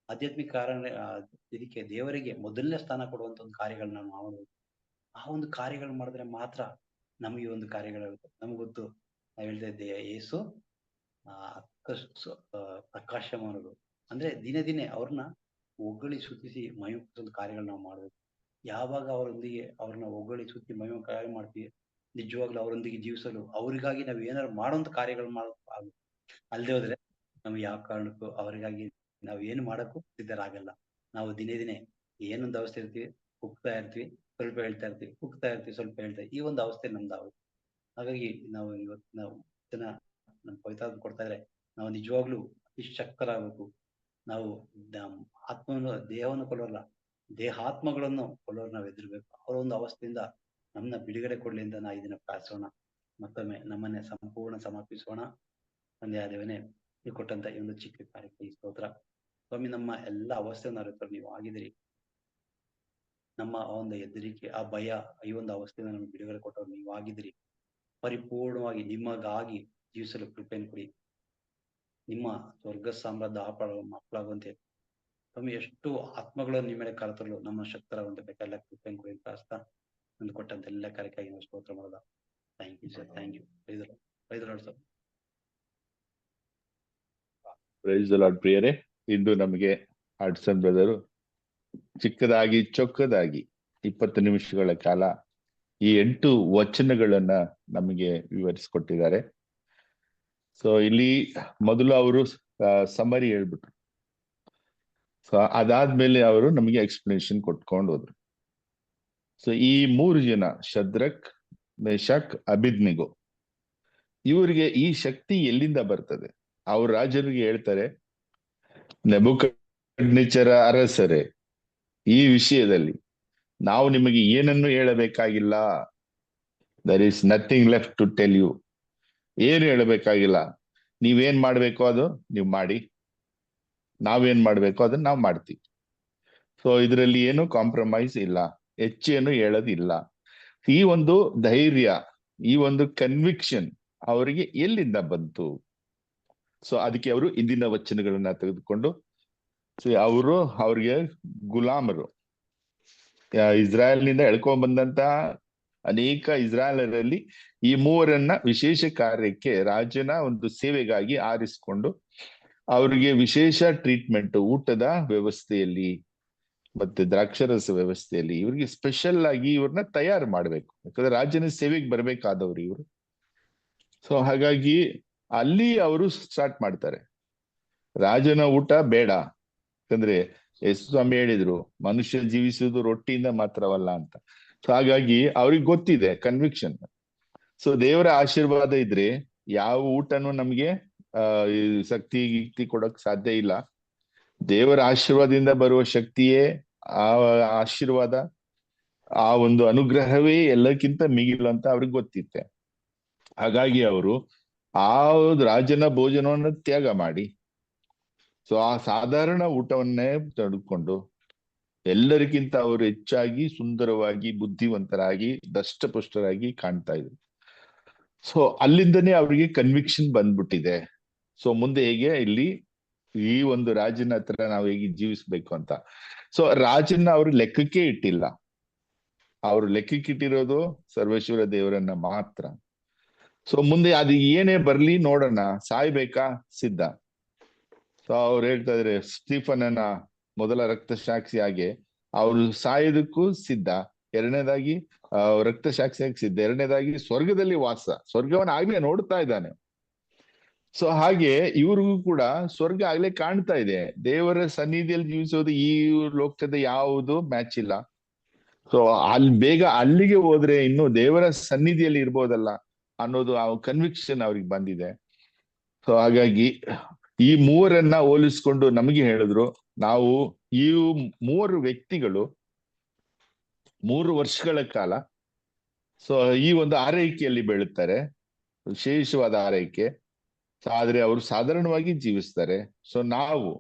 ಆಧ್ಯಾತ್ಮಿಕ ಕಾರಣ ಇದಕ್ಕೆ ದೇವರಿಗೆ ಮೊದಲನೇ ಸ್ಥಾನ ಕೊಡುವಂತ ಒಂದು ಕಾರ್ಯಗಳನ್ನ ನಾವು ಮಾಡಬೇಕು. ಆ ಒಂದು ಕಾರ್ಯಗಳು ಮಾಡಿದ್ರೆ ಮಾತ್ರ ನಮ್ಗೆ ಒಂದು ಕಾರ್ಯಗಳಾಗುತ್ತೆ. ನಮ್ಗೆ ಗೊತ್ತು, ನಾವ್ ಹೇಳ್ತಾ ಇದ್ದೆ ಯೇಸು ಪ್ರಕಾಶಮಾನರು ಅಂದ್ರೆ ದಿನೇ ದಿನೇ ಅವ್ರನ್ನ ಹೊಗಳಿ ಸ್ತುತಿಸಿ ಮಹಿಮೆ ಕಾರ್ಯಗಳನ್ನ ನಾವು ಮಾಡ್ಬೇಕು. ಯಾವಾಗ ಅವರೊಂದಿಗೆ ಅವ್ರನ್ನ ಹೊಗಳಿ ಸ್ತುತಿ ಮಹಿಮೆ ಕಾರ್ಯ ಮಾಡ್ತೀವಿ, ನಿಜವಾಗ್ಲೂ ಅವರೊಂದಿಗೆ ಜೀವಿಸಲು ಅವರಿಗಾಗಿ ನಾವು ಏನಾದ್ರು ಮಾಡೋಂತ ಕಾರ್ಯಗಳು ಅಲ್ದೇ ಹೋದ್ರೆ ನಮ್ಗೆ ಯಾವ ಕಾರಣಕ್ಕೂ ಅವರಿಗಾಗಿ ನಾವ್ ಏನು ಮಾಡಕ್ಕೂ ಸಿದ್ಧರಾಗಲ್ಲ. ನಾವು ದಿನೇ ದಿನೇ ಏನೊಂದು ಅವಸ್ಥೆ ಇರ್ತೀವಿ, ಕುಗ್ತಾ ಇರ್ತೀವಿ, ಸ್ವಲ್ಪ ಹೇಳ್ತಾ ಇರ್ತೀವಿ, ಕುಗ್ತಾ ಇರ್ತೀವಿ, ಸ್ವಲ್ಪ ಹೇಳ್ತಾ ಈ ಒಂದು ಅವಸ್ಥೆ ನಮ್ದಾಗುತ್ತೆ. ಹಾಗಾಗಿ ನಾವು ಇವತ್ತು ನಾವು ಜನ ನಮ್ಮ ಪವಿತ್ರಾತ್ಮ ಕೊಡ್ತಾ ಇದ್ರೆ ನಾವು ನಿಜವಾಗ್ಲೂ ಅತಿ ಶಕ್ತರಾಗಬೇಕು. ನಾವು ಆತ್ಮವನ್ನು ದೇಹವನ್ನು ಕೊಲ್ಲೋಲ್ಲ, ದೇಹಾತ್ಮಗಳನ್ನು ಕೊಲ್ಲೋರು ನಾವು ಎದುರ್ಬೇಕು. ಅವರ ಒಂದು ಅವಸ್ಥೆಯಿಂದ ನಮ್ಮನ್ನ ಬಿಡುಗಡೆ ಕೊಡ್ಲಿ ಅಂತ ನಾ ಇದನ್ನ ಪ್ರಾರ್ಥಿಸೋಣ. ಮತ್ತೊಮ್ಮೆ ನಮ್ಮನ್ನೇ ಸಂಪೂರ್ಣ ಸಮರ್ಪಿಸೋಣ. ತಂದೆ ಆದೇವನೇ, ನೀವು ಕೊಟ್ಟಂತ ಈ ಒಂದು ಚಿಕ್ಕ ಕಾರ್ಯಕ್ಕೆ ಸ್ತೋತ್ರ. ಸ್ವಾಮಿ, ನಮ್ಮ ಎಲ್ಲ ಅವಸ್ಥೆಯನ್ನು ಅರಿತರು ನೀವು ಆಗಿದಿರಿ. ನಮ್ಮ ಆ ಒಂದು ಹೆದರಿಕೆ, ಆ ಭಯ, ಈ ಒಂದು ಅವಸ್ಥೆಯಿಂದ ನಮ್ಗೆ ಬಿಡುಗಡೆ ಕೊಟ್ಟವ್ರು ನೀವು ಆಗಿದಿರಿ. ಪರಿಪೂರ್ಣವಾಗಿ ನಿಮಗಾಗಿ ಜೀವಿಸಲು ಕೃಪೆಯನ್ನು ಕೊಡಿ. ನಿಮ್ಮ ಸ್ವರ್ಗ ಸಾಮ್ರಾಜ್ಯ ಮಕ್ಕಳಾಗುವಂತೆ ಸ್ವಾಮಿ, ಎಷ್ಟು ಆತ್ಮಗಳನ್ನು ನಿಮ್ಮ ಮೇಲೆ ಕರೆತರಲು ನಮ್ಮ ಶಕ್ತರಾಗುವಂತೆ ಬೇಕೆಲ್ಲ ಕೃಪೆಯನ್ನು ಕೊಡಿ ಪ್ರಾಸ್ತ ಒಂದು ಕೊಟ್ಟಂತ ಎಲ್ಲ ಕಾರ್ಯಕ್ಕಾಗಿ ನಾವು ಸ್ತೋತ್ರ ಮಾಡೋದ. Thank you sir, thank you. Praise sir. Praise the Lord. ಪ್ರಿಯರೇ, ಇಂದು ನಮಗೆ ಹಾಡ್ಸನ್ ಬ್ರದರು ಚಿಕ್ಕದಾಗಿ ಚೊಕ್ಕದಾಗಿ 20 ನಿಮಿಷಗಳ ಕಾಲ ಈ 8 ವಚನಗಳನ್ನ ನಮಗೆ ವಿವರಿಸಿಕೊಟ್ಟಿದ್ದಾರೆ. ಸೊ ಇಲ್ಲಿ ಮೊದಲು ಅವರು ಸಮರಿ ಹೇಳ್ಬಿಟ್ರು. ಸೊ ಅದಾದ್ಮೇಲೆ ಅವರು ನಮಗೆ ಎಕ್ಸ್ಪ್ಲನೇಷನ್ ಕೊಟ್ಕೊಂಡು ಹೋದ್ರು. ಸೊ ಈ 3 ಜನ ಶದ್ರಕ್, ಮೇಷಕ್, ಅಬೇದ್ನೆಗೋ, ಇವರಿಗೆ ಈ ಶಕ್ತಿ ಎಲ್ಲಿಂದ ಬರ್ತದೆ? ಅವ್ರ ರಾಜರಿಗೆ ಹೇಳ್ತಾರೆ, ನೆಬೂಕದ್ನೆಚ್ಚರ ಅರಸರೇ, ಈ ವಿಷಯದಲ್ಲಿ ನಾವು ನಿಮಗೆ ಏನನ್ನು ಹೇಳಬೇಕಾಗಿಲ್ಲ. There is nothing left to tell you. ಏನು ಹೇಳಬೇಕಾಗಿಲ್ಲ. ನೀವೇನ್ ಮಾಡ್ಬೇಕು ಅದು ನೀವು ಮಾಡಿ, ನಾವೇನ್ ಮಾಡ್ಬೇಕು ಅದನ್ನ ನಾವು ಮಾಡ್ತೀವಿ. ಸೊ ಇದರಲ್ಲಿ ಏನು ಕಾಂಪ್ರಮೈಸ್ ಇಲ್ಲ, ಹೆಚ್ಚೇನು ಹೇಳೋದಿಲ್ಲ. ಈ ಒಂದು ಧೈರ್ಯ, ಈ ಒಂದು ಕನ್ವಿಕ್ಷನ್ ಅವರಿಗೆ ಎಲ್ಲಿಂದ ಬಂತು? ಸೊ ಅದಕ್ಕೆ ಅವರು ಇಂದಿನ ವಚನಗಳನ್ನ ತೆಗೆದುಕೊಂಡು, ಅವರು ಅವ್ರಿಗೆ ಗುಲಾಮರು, ಇಸ್ರಾಯೇಲ್ನಿಂದ ಎಳ್ಕೊಂಡ್ ಬಂದಂತ ಅನೇಕ ಇಸ್ರಾಯೇಲರಲ್ಲಿ ಈ ಮೂವರನ್ನ ವಿಶೇಷ ಕಾರ್ಯಕ್ಕೆ, ರಾಜನ ಒಂದು ಸೇವೆಗಾಗಿ ಆರಿಸಿಕೊಂಡು ಅವರಿಗೆ ವಿಶೇಷ ಟ್ರೀಟ್ಮೆಂಟ್, ಊಟದ ವ್ಯವಸ್ಥೆಯಲ್ಲಿ ಮತ್ತೆ ದ್ರಾಕ್ಷರಸ ವ್ಯವಸ್ಥೆಯಲ್ಲಿ ಇವ್ರಿಗೆ ಸ್ಪೆಷಲ್ ಆಗಿ ಇವ್ರನ್ನ ತಯಾರು ಮಾಡ್ಬೇಕು. ಯಾಕಂದ್ರೆ ರಾಜನ ಸೇವೆಗೆ ಬರ್ಬೇಕಾದವ್ರು ಇವರು. ಸೊ ಹಾಗಾಗಿ ಅಲ್ಲಿ ಅವರು ಸ್ಟಾರ್ಟ್ ಮಾಡ್ತಾರೆ, ರಾಜನ ಊಟ ಬೇಡ. ಯಾಕಂದ್ರೆ ಯೇಸು ಸ್ವಾಮಿ ಹೇಳಿದ್ರು, ಮನುಷ್ಯ ಜೀವಿಸುವುದು ರೊಟ್ಟಿಯಿಂದ ಮಾತ್ರವಲ್ಲ ಅಂತ. ಸೊ ಹಾಗಾಗಿ ಅವ್ರಿಗೆ ಗೊತ್ತಿದೆ, ಕನ್ವಿಕ್ಷನ್. ಸೊ ದೇವರ ಆಶೀರ್ವಾದ ಇದ್ರೆ ಯಾವ ಊಟನೂ ನಮ್ಗೆ ಶಕ್ತಿ ಗಿಕ್ತಿ ಕೊಡಕ್ ಸಾಧ್ಯ ಇಲ್ಲ. ದೇವರ ಆಶೀರ್ವಾದದಿಂದ ಬರುವ ಶಕ್ತಿಯೇ, ಆ ಆಶೀರ್ವಾದ, ಆ ಒಂದು ಅನುಗ್ರಹವೇ ಎಲ್ಲಕ್ಕಿಂತ ಮಿಗಿಲು ಅಂತ ಅವ್ರಿಗೆ ಗೊತ್ತಿತ್ತೆ. ಹಾಗಾಗಿ ಅವರು ಆ ರಾಜನ ಭೋಜನವನ್ನು ತ್ಯಾಗ ಮಾಡಿ, ಸೊ ಆ ಸಾಧಾರಣ ಊಟವನ್ನೇ ತಡೆದುಕೊಂಡು ಎಲ್ಲರಿಗಿಂತ ಅವರು ಹೆಚ್ಚಾಗಿ ಸುಂದರವಾಗಿ, ಬುದ್ಧಿವಂತರಾಗಿ, ದಷ್ಟಪುಷ್ಟರಾಗಿ ಕಾಣ್ತಾ ಇದ್ರು. ಸೊ ಅಲ್ಲಿಂದನೇ ಅವರಿಗೆ ಕನ್ವಿಕ್ಷನ್ ಬಂದ್ಬಿಟ್ಟಿದೆ. ಸೊ ಮುಂದೆ ಹೇಗೆ ಇಲ್ಲಿ ಈ ಒಂದು ರಾಜನ ಹತ್ರ ನಾವು ಹೇಗೆ ಜೀವಿಸ್ಬೇಕು ಅಂತ. ಸೊ ರಾಜನ ಅವರು ಲೆಕ್ಕಕ್ಕೆ ಇಟ್ಟಿಲ್ಲ, ಅವರು ಲೆಕ್ಕಕ್ಕೆ ಇಟ್ಟಿರೋದು ಸರ್ವೇಶ್ವರ ದೇವರನ್ನ ಮಾತ್ರ. ಸೊ ಮುಂದೆ ಅದು ಏನೇ ಬರ್ಲಿ ನೋಡೋಣ, ಸಾಯ್ಬೇಕಾ ಸಿದ್ಧ. ಸೊ ಅವ್ರು ಹೇಳ್ತಾ ಇದ್ರೆ, ಸ್ಟೀಫನನ ಮೊದಲ ರಕ್ತಸಾಕ್ಷಿಯಾಗಿ ಅವರು ಸಾಯೋದಕ್ಕೂ ಸಿದ್ಧ, ಎರಡನೇದಾಗಿ ರಕ್ತಸಾಕ್ಷಿಯಾಗಿ ಸಿದ್ಧ, ಎರಡನೇದಾಗಿ ಸ್ವರ್ಗದಲ್ಲಿ ವಾಸ, ಸ್ವರ್ಗವನ್ನ ಆಗ್ಲೇ ನೋಡ್ತಾ ಇದ್ದಾನೆ. ಸೊ ಹಾಗೆ ಇವ್ರಿಗೂ ಕೂಡ ಸ್ವರ್ಗ ಆಗ್ಲೇ ಕಾಣ್ತಾ ಇದೆ. ದೇವರ ಸನ್ನಿಧಿಯಲ್ಲಿ ಜೀವಿಸೋದು ಈ ಲೋಕದ ಯಾವುದು ಮ್ಯಾಚ್ ಇಲ್ಲ. ಸೊ ಅಲ್ಲಿ ಬೇಗ ಅಲ್ಲಿಗೆ ಹೋದ್ರೆ ಇನ್ನು ದೇವರ ಸನ್ನಿಧಿಯಲ್ಲಿ ಇರ್ಬೋದಲ್ಲ ಅನ್ನೋದು ಆ ಕನ್ವಿಕ್ಷನ್ ಅವ್ರಿಗೆ ಬಂದಿದೆ. ಸೊ ಹಾಗಾಗಿ ಈ ಮೂವರನ್ನ ಹೋಲಿಸ್ಕೊಂಡು ನಮಗೆ ಹೇಳಿದ್ರು, ನಾವು ಈ ಮೂವರು ವ್ಯಕ್ತಿಗಳು 3 ವರ್ಷಗಳ ಕಾಲ ಸೊ ಈ ಒಂದು ಆರೈಕೆಯಲ್ಲಿ ಬೆಳುತ್ತಾರೆ, ವಿಶೇಷವಾದ ಆರೈಕೆ. ಆದ್ರೆ ಅವರು ಸಾಧಾರಣವಾಗಿ ಜೀವಿಸ್ತಾರೆ. ಸೊ ನಾವು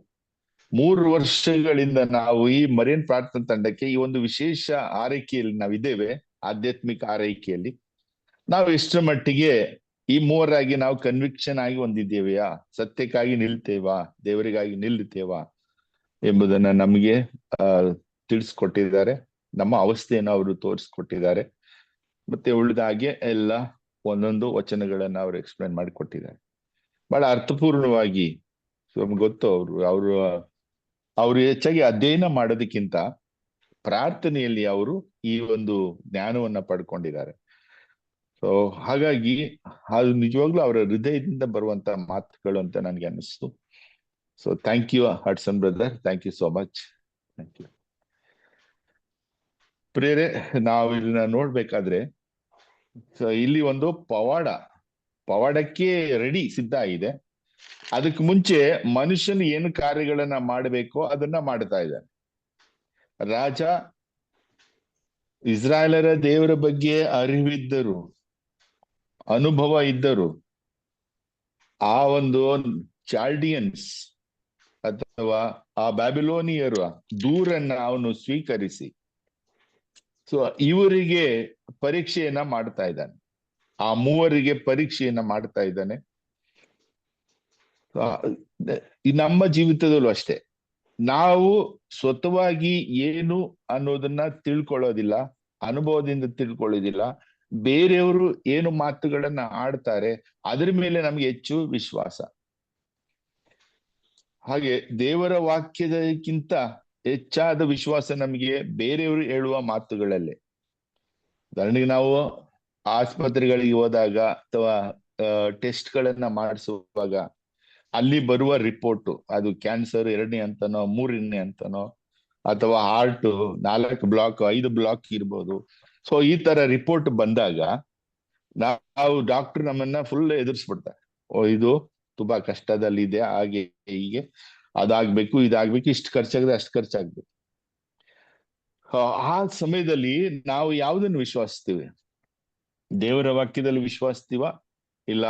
3 ವರ್ಷಗಳಿಂದ ನಾವು ಈ ಮರಿಯನ್ ಪ್ರಾರ್ಥನಾ ತಂಡಕ್ಕೆ ಈ ಒಂದು ವಿಶೇಷ ಆರೈಕೆಯಲ್ಲಿ ನಾವಿದ್ದೇವೆ, ಆಧ್ಯಾತ್ಮಿಕ ಆರೈಕೆಯಲ್ಲಿ. ನಾವು ಎಷ್ಟರ ಮಟ್ಟಿಗೆ ಈ ಮೂವರಾಗಿ ನಾವು ಕನ್ವಿಕ್ಷನ್ ಆಗಿ ಹೊಂದಿದ್ದೇವೆಯಾ, ಸತ್ಯಕ್ಕಾಗಿ ನಿಲ್ತೇವಾ, ದೇವರಿಗಾಗಿ ನಿಲ್ತೇವಾ ಎಂಬುದನ್ನ ನಮಗೆ ತಿಳಿಸ್ಕೊಟ್ಟಿದ್ದಾರೆ. ನಮ್ಮ ಅವಸ್ಥೆಯನ್ನು ಅವರು ತೋರಿಸ್ಕೊಟ್ಟಿದ್ದಾರೆ. ಮತ್ತೆ ಉಳಿದ ಹಾಗೆ ಎಲ್ಲ ಒಂದೊಂದು ವಚನಗಳನ್ನ ಅವರು ಎಕ್ಸ್ಪ್ಲೇನ್ ಮಾಡಿಕೊಟ್ಟಿದ್ದಾರೆ, ಬಹಳ ಅರ್ಥಪೂರ್ಣವಾಗಿ. ನಮ್ಗೆ ಗೊತ್ತು, ಅವರು ಹೆಚ್ಚಾಗಿ ಅಧ್ಯಯನ ಮಾಡೋದಕ್ಕಿಂತ ಪ್ರಾರ್ಥನೆಯಲ್ಲಿ ಅವರು ಈ ಒಂದು ಜ್ಞಾನವನ್ನ ಪಡ್ಕೊಂಡಿದ್ದಾರೆ. ಸೊ ಹಾಗಾಗಿ ಅದು ನಿಜವಾಗ್ಲೂ ಅವರ ಹೃದಯದಿಂದ ಬರುವಂತ ಮಾತುಗಳು ಅಂತ ನನ್ಗೆ ಅನ್ನಿಸ್ತು. So thank you Hudson brother, thank you so much. Thank you. ಪ್ರಿಯರೇ, ನಾವು ಇದನ್ನ ನೋಡ್ಬೇಕಾದ್ರೆ ಸೊ ಇಲ್ಲಿ ಒಂದು ಪವಾಡಕ್ಕೆ ರೆಡಿ ಸಿದ್ಧ ಇದೆ. ಅದಕ್ಕೆ ಮುಂಚೆ ಮನುಷ್ಯನು ಏನು ಕಾರ್ಯಗಳನ್ನ ಮಾಡಬೇಕೋ ಅದನ್ನ ಮಾಡ್ತಾ ಇದ್ದಾನೆ. ರಾಜ ಇಸ್ರಾಯೇಲರ ದೇವರ ಬಗ್ಗೆ ಅರಿವಿದ್ದರು, ಅನುಭವ ಇದ್ದರು, ಆ ಒಂದು ಚಾಲ್ಡಿಯನ್ಸ್ ಅಥವಾ ಆ ಬ್ಯಾಬಿಲೋನಿಯರ ದೂರನ್ನ ಅವನು ಸ್ವೀಕರಿಸಿ ಸೊ ಇವರಿಗೆ ಪರೀಕ್ಷೆಯನ್ನ ಮಾಡ್ತಾ ಇದ್ದಾನೆ. ಆ ಮೂವರಿಗೆ ಪರೀಕ್ಷೆಯನ್ನ ಮಾಡ್ತಾ ಇದ್ದಾನೆ. ನಮ್ಮ ಜೀವಿತದಲ್ಲೂ ಅಷ್ಟೇ, ನಾವು ಸ್ವತಃವಾಗಿ ಏನು ಅನ್ನೋದನ್ನ ತಿಳ್ಕೊಳ್ಳೋದಿಲ್ಲ, ಅನುಭವದಿಂದ ತಿಳ್ಕೊಳ್ಳೋದಿಲ್ಲ. ಬೇರೆಯವರು ಏನು ಮಾತುಗಳನ್ನ ಆಡ್ತಾರೆ ಅದ್ರ ಮೇಲೆ ನಮ್ಗೆ ಹೆಚ್ಚು ವಿಶ್ವಾಸ. ಹಾಗೆ ದೇವರ ವಾಕ್ಯದಕ್ಕಿಂತ ಹೆಚ್ಚಾದ ವಿಶ್ವಾಸ ನಮಗೆ ಬೇರೆಯವರು ಹೇಳುವ ಮಾತುಗಳಲ್ಲೇ. ಉದಾಹರಣೆಗೆ ನಾವು ಆಸ್ಪತ್ರೆಗಳಿಗೆ ಹೋದಾಗ ಅಥವಾ ಟೆಸ್ಟ್ ಗಳನ್ನ ಮಾಡಿಸುವಾಗ ಅಲ್ಲಿ ಬರುವ ರಿಪೋರ್ಟ್, ಅದು ಕ್ಯಾನ್ಸರ್ 2ನೇ ಹಂತನೋ 3ನೇ ಹಂತನೋ ಅಥವಾ ಹಾರ್ಟ್ 4 ಬ್ಲಾಕ್ 5 ಬ್ಲಾಕ್ ಇರ್ಬೋದು. ಸೊ ಈ ತರ ರಿಪೋರ್ಟ್ ಬಂದಾಗ ನಾವು ಡಾಕ್ಟರ್ ನಮ್ಮನ್ನ ಫುಲ್ ಎದುರಿಸ್ಬಿಡ್ತಾರೆ. ಇದು ತುಂಬಾ ಕಷ್ಟದಲ್ಲಿದೆ, ಹಾಗೆ ಹೀಗೆ ಅದಾಗ್ಬೇಕು, ಇದಾಗ್ಬೇಕು, ಇಷ್ಟು ಖರ್ಚಾಗದೆ ಅಷ್ಟು ಖರ್ಚಾಗ್ಬೇಕು. ಆ ಸಮಯದಲ್ಲಿ ನಾವು ಯಾವುದನ್ನು ವಿಶ್ವಾಸಿಸ್ತೀವಿ? ದೇವರ ವಾಕ್ಯದಲ್ಲಿ ವಿಶ್ವಾಸಿಸ್ತೀವ, ಇಲ್ಲ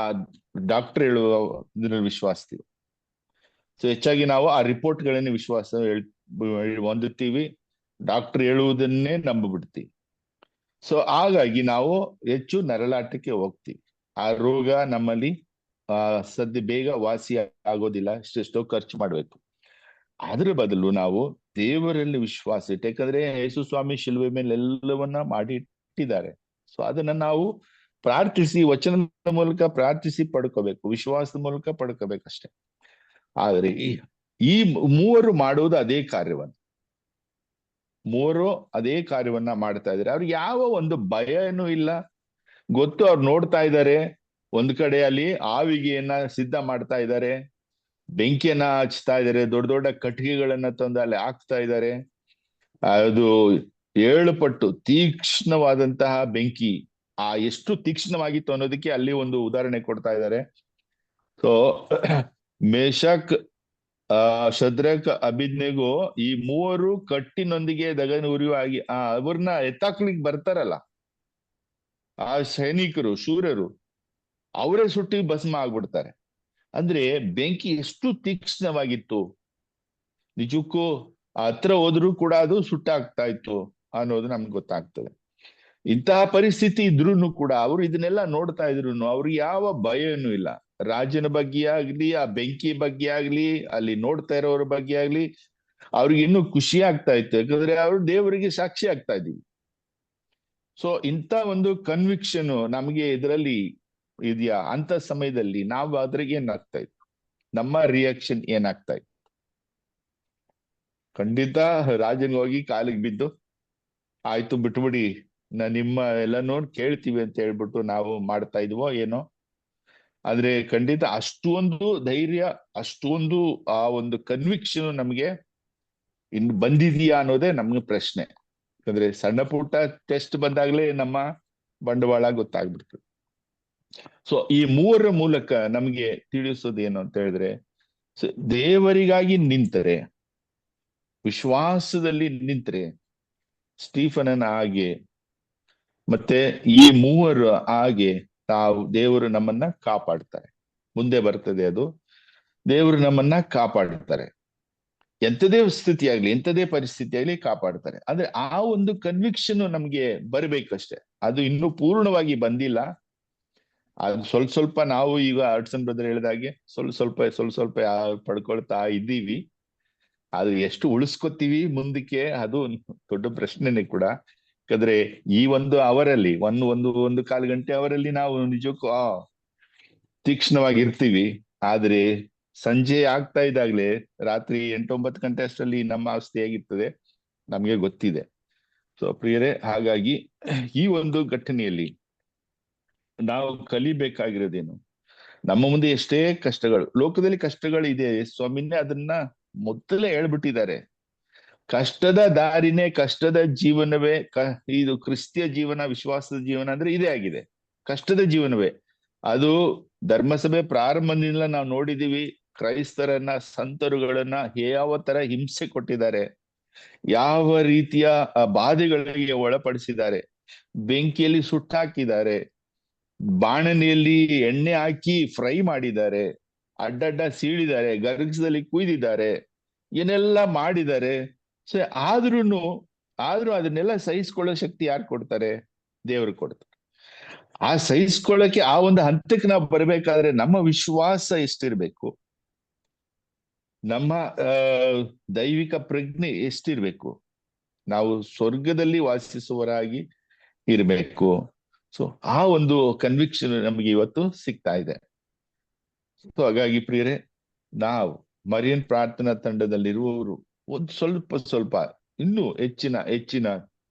ಡಾಕ್ಟರ್ ಹೇಳುವ ಇದರಲ್ಲಿ ವಿಶ್ವಾಸಿಸ್ತೀವ? ಸೊ ಹೆಚ್ಚಾಗಿ ನಾವು ಆ ರಿಪೋರ್ಟ್ಗಳನ್ನೇ ವಿಶ್ವಾಸ ಹೊಂದುತ್ತೀವಿ, ಡಾಕ್ಟರ್ ಹೇಳುವುದನ್ನೇ ನಂಬಿಬಿಡ್ತೀವಿ. ಸೊ ಹಾಗಾಗಿ ನಾವು ಹೆಚ್ಚು ನರಳಾಟಕ್ಕೆ ಹೋಗ್ತೀವಿ. ಆ ರೋಗ ನಮ್ಮಲ್ಲಿ ಸದ್ಯ ಬೇಗ ವಾಸಿ ಆಗೋದಿಲ್ಲ, ಎಷ್ಟೆಷ್ಟೋ ಖರ್ಚು ಮಾಡ್ಬೇಕು. ಅದ್ರ ಬದಲು ನಾವು ದೇವರಲ್ಲಿ ವಿಶ್ವಾಸ ಇಟ್ಟು, ಯಾಕಂದ್ರೆ ಯೇಸು ಸ್ವಾಮಿ ಶಿಲುವೆ ಮೇಲೆ ಎಲ್ಲವನ್ನ ಮಾಡಿ ಇಟ್ಟಿದ್ದಾರೆ. ಸೊ ಅದನ್ನ ನಾವು ಪ್ರಾರ್ಥಿಸಿ, ವಚನದ ಮೂಲಕ ಪ್ರಾರ್ಥಿಸಿ ಪಡ್ಕೋಬೇಕು, ವಿಶ್ವಾಸದ ಮೂಲಕ ಪಡ್ಕೋಬೇಕಷ್ಟೆ. ಆದ್ರೆ ಈ ಮೂವರು ಮಾಡುವುದು ಅದೇ ಕಾರ್ಯವನ್ನ, ಮೂವರು ಅದೇ ಕಾರ್ಯವನ್ನ ಮಾಡ್ತಾ ಇದ್ದಾರೆ. ಅವ್ರಿಗೆ ಯಾವ ಒಂದು ಭಯನೂ ಇಲ್ಲ. ಗೊತ್ತು, ಅವ್ರು ನೋಡ್ತಾ ಇದ್ದಾರೆ, ಒಂದ್ ಕಡೆ ಅಲ್ಲಿ ಆವಿಗೆಯನ್ನ ಸಿದ್ಧ ಮಾಡ್ತಾ ಇದ್ದಾರೆ, ಬೆಂಕಿಯನ್ನ ಹಚ್ತಾ ಇದ್ದಾರೆ, ದೊಡ್ಡ ದೊಡ್ಡ ಕಟ್ಟಿಗೆಗಳನ್ನ ತಂದು ಅಲ್ಲಿ ಹಾಕ್ತಾ ಇದ್ದಾರೆ. ಅದು 7 ಪಟ್ಟು ತೀಕ್ಷ್ಣವಾದಂತಹ ಬೆಂಕಿ. ಎಷ್ಟು ತೀಕ್ಷ್ಣವಾಗಿತ್ತು ಅನ್ನೋದಕ್ಕೆ ಅಲ್ಲಿ ಒಂದು ಉದಾಹರಣೆ ಕೊಡ್ತಾ ಇದ್ದಾರೆ. ಸೊ ಮೇಷಕ್, ಶದ್ರಕ್, ಅಬೇದ್ನೆಗೋ ಈ ಮೂವರು ಕಟ್ಟಿನೊಂದಿಗೆ ದಗನ ಉರಿಯುವಾಗಿ ಅವ್ರನ್ನ ಎತ್ತಾಕ್ಲಿಕ್ಕೆ ಬರ್ತಾರಲ್ಲ ಆ ಸೈನಿಕರು, ಶೂರರು, ಅವರೇ ಸುಟ್ಟಿ ಭಸ್ಮ ಆಗ್ಬಿಡ್ತಾರೆ. ಅಂದ್ರೆ ಬೆಂಕಿ ಎಷ್ಟು ತೀಕ್ಷ್ಣವಾಗಿತ್ತು, ನಿಜಕ್ಕೂ ಹತ್ರ ಹೋದ್ರೂ ಕೂಡ ಅದು ಸುಟ್ಟಾಗ್ತಾ ಇತ್ತು ಅನ್ನೋದು ನಮ್ಗೆ ಗೊತ್ತಾಗ್ತದೆ. ಇಂತಹ ಪರಿಸ್ಥಿತಿ ಇದ್ರೂನು ಕೂಡ ಅವರು ಇದನ್ನೆಲ್ಲ ನೋಡ್ತಾ ಇದ್ರು, ಅವ್ರಿಗೆ ಯಾವ ಭಯನೂ ಇಲ್ಲ. ರಾಜನ ಬಗ್ಗೆ ಆಗ್ಲಿ, ಆ ಬೆಂಕಿ ಬಗ್ಗೆ ಆಗ್ಲಿ, ಅಲ್ಲಿ ನೋಡ್ತಾ ಇರೋರ ಬಗ್ಗೆ ಆಗ್ಲಿ, ಅವ್ರಿಗೆ ಇನ್ನೂ ಖುಷಿ ಆಗ್ತಾ ಇತ್ತು, ಯಾಕಂದ್ರೆ ಅವ್ರು ದೇವರಿಗೆ ಸಾಕ್ಷಿ ಆಗ್ತಾ ಇದೀವಿ. ಸೊ ಇಂಥ ಒಂದು ಕನ್ವಿಕ್ಷನ್ ನಮ್ಗೆ ಇದರಲ್ಲಿ ಇದೆಯಾ ಅಂತ ಸಮಯದಲ್ಲಿ ನಾವು ಅದ್ರಿಗೆ ಏನಾಗ್ತಾ ಇತ್ತು, ನಮ್ಮ ರಿಯಾಕ್ಷನ್ ಏನಾಗ್ತಾ ಇತ್ತು? ಖಂಡಿತ ರಾಜನ್ ಹೋಗಿ ಕಾಲಿಗೆ ಬಿದ್ದು ಆಯ್ತು ಬಿಟ್ಬಿಡಿ, ನಿಮ್ಮ ಎಲ್ಲ ನೋಡ್ ಕೇಳ್ತೀವಿ ಅಂತ ಹೇಳ್ಬಿಟ್ಟು ನಾವು ಮಾಡ್ತಾ ಇದ್ವೋ ಏನೋ. ಆದ್ರೆ ಖಂಡಿತ ಅಷ್ಟೊಂದು ಧೈರ್ಯ, ಅಷ್ಟೊಂದು ಆ ಒಂದು ಕನ್ವಿಕ್ಷನ್ ನಮ್ಗೆ ಇನ್ನು ಬಂದಿದೆಯಾ ಅನ್ನೋದೇ ನಮ್ಗೆ ಪ್ರಶ್ನೆ. ಯಾಕಂದ್ರೆ ಸಣ್ಣ ಪುಟ್ಟ ಟೆಸ್ಟ್ ಬಂದಾಗ್ಲೇ ನಮ್ಮ ಬಂಡವಾಳ ಗೊತ್ತಾಗ್ಬಿಡ್ತದೆ. ಸೊ ಈ ಮೂವರ ಮೂಲಕ ನಮ್ಗೆ ತಿಳಿಸೋದು ಏನು ಅಂತ ಹೇಳಿದ್ರೆ, ದೇವರಿಗಾಗಿ ನಿಂತರೆ, ವಿಶ್ವಾಸದಲ್ಲಿ ನಿಂತರೆ ಸ್ಟೀಫನನ ಹಾಗೆ ಮತ್ತೆ ಈ ಮೂವರು ಹಾಗೆ ದೇವರು ನಮ್ಮನ್ನ ಕಾಪಾಡ್ತಾರೆ. ಮುಂದೆ ಬರ್ತದೆ ಅದು, ದೇವರು ನಮ್ಮನ್ನ ಕಾಪಾಡ್ತಾರೆ. ಎಂಥದೇ ಸ್ಥಿತಿ ಆಗ್ಲಿ, ಎಂಥದೇ ಪರಿಸ್ಥಿತಿ ಆಗ್ಲಿ ಕಾಪಾಡ್ತಾರೆ. ಅಂದ್ರೆ ಆ ಒಂದು ಕನ್ವಿಕ್ಷನ್ ನಮ್ಗೆ ಬರ್ಬೇಕಷ್ಟೆ. ಅದು ಇನ್ನೂ ಪೂರ್ಣವಾಗಿ ಬಂದಿಲ್ಲ. ಅದು ಸ್ವಲ್ಪ ಸ್ವಲ್ಪ ನಾವು ಈಗ ಹಡ್ಸನ್ ಬ್ರದರ್ ಹೇಳಿದಾಗೆ ಸ್ವಲ್ಪ ಸ್ವಲ್ಪ ಪಡ್ಕೊಳ್ತಾ ಇದ್ದೀವಿ. ಅದು ಎಷ್ಟು ಉಳಿಸ್ಕೊತೀವಿ ಮುಂದಕ್ಕೆ ಅದು ದೊಡ್ಡ ಪ್ರಶ್ನೆನೇ ಕೂಡ. ಯಾಕಂದ್ರೆ ಈ ಒಂದು ಅವರಲ್ಲಿ ಒಂದು ಕಾಲು ಗಂಟೆ ಅವರಲ್ಲಿ ನಾವು ನಿಜಕ್ಕೂ ತೀಕ್ಷ್ಣವಾಗಿರ್ತೀವಿ. ಆದ್ರೆ ಸಂಜೆ ಆಗ್ತಾ ಇದ್ದಾಗ್ಲೇ ರಾತ್ರಿ 8-9 ಗಂಟೆ ಅಷ್ಟರಲ್ಲಿ ನಮ್ಮ ಅವಸ್ಥೆ ಹೇಗಿರ್ತದೆ ನಮ್ಗೆ ಗೊತ್ತಿದೆ. ಸೊ ಪ್ರಿಯರೇ, ಹಾಗಾಗಿ ಈ ಒಂದು ಘಟನೆಯಲ್ಲಿ ನಾವು ಕಲಿಬೇಕಾಗಿರೋದೇನು? ನಮ್ಮ ಮುಂದೆ ಎಷ್ಟೇ ಕಷ್ಟಗಳು, ಲೋಕದಲ್ಲಿ ಕಷ್ಟಗಳಿದೆ, ಸ್ವಾಮಿನೇ ಅದನ್ನ ಮೊದಲೇ ಹೇಳ್ಬಿಟ್ಟಿದ್ದಾರೆ. ಕಷ್ಟದ ದಾರಿನೇ, ಕಷ್ಟದ ಜೀವನವೇ ಇದು ಕ್ರಿಸ್ತಿಯ ಜೀವನ, ವಿಶ್ವಾಸದ ಜೀವನ ಅಂದ್ರೆ ಇದೇ ಆಗಿದೆ, ಕಷ್ಟದ ಜೀವನವೇ. ಅದು ಧರ್ಮಸಭೆ ಪ್ರಾರಂಭದಿಂದ ನಾವು ನೋಡಿದೀವಿ, ಕ್ರೈಸ್ತರನ್ನ, ಸಂತರುಗಳನ್ನ ಯಾವ ತರ ಹಿಂಸೆ ಕೊಟ್ಟಿದ್ದಾರೆ, ಯಾವ ರೀತಿಯ ಬಾಧೆಗಳಿಗೆ ಒಳಪಡಿಸಿದ್ದಾರೆ, ಬೆಂಕಿಯಲ್ಲಿ ಸುಟ್ಟಾಕಿದ್ದಾರೆ, ಬಾಣನೆಯಲ್ಲಿ ಎಣ್ಣೆ ಹಾಕಿ ಫ್ರೈ ಮಾಡಿದ್ದಾರೆ, ಅಡ್ಡಡ್ಡ ಸೀಳಿದ್ದಾರೆ, ಗರ್ಗಸದಲ್ಲಿ ಕುಯ್ದಿದ್ದಾರೆ, ಏನೆಲ್ಲ ಮಾಡಿದ್ದಾರೆ. ಸೊ ಆದ್ರೂ ಅದನ್ನೆಲ್ಲ ಸಹಿಸ್ಕೊಳ್ಳೋ ಶಕ್ತಿ ಯಾರು ಕೊಡ್ತಾರೆ? ದೇವರು ಕೊಡ್ತಾರೆ. ಆ ಸಹಿಸ್ಕೊಳ್ಳಕ್ಕೆ ಆ ಒಂದು ಹಂತಕ್ಕೆ ನಾವು ಬರ್ಬೇಕಾದ್ರೆ ನಮ್ಮ ವಿಶ್ವಾಸ ಎಷ್ಟಿರ್ಬೇಕು, ನಮ್ಮ ದೈವಿಕ ಪ್ರಜ್ಞೆ ಎಷ್ಟಿರ್ಬೇಕು, ನಾವು ಸ್ವರ್ಗದಲ್ಲಿ ವಾಸಿಸುವವರಾಗಿ ಇರ್ಬೇಕು. ಸೊ ಆ ಒಂದು ಕನ್ವಿಕ್ಷನ್ ನಮಗೆ ಇವತ್ತು ಸಿಗ್ತಾ ಇದೆ. ಸೊ ಹಾಗಾಗಿ ಪ್ರಿಯರೇ, ನಾವು ಮರಿಯನ್ ಪ್ರಾರ್ಥನಾ ತಂಡದಲ್ಲಿರುವವರು ಒಂದು ಸ್ವಲ್ಪ ಇನ್ನೂ ಹೆಚ್ಚಿನ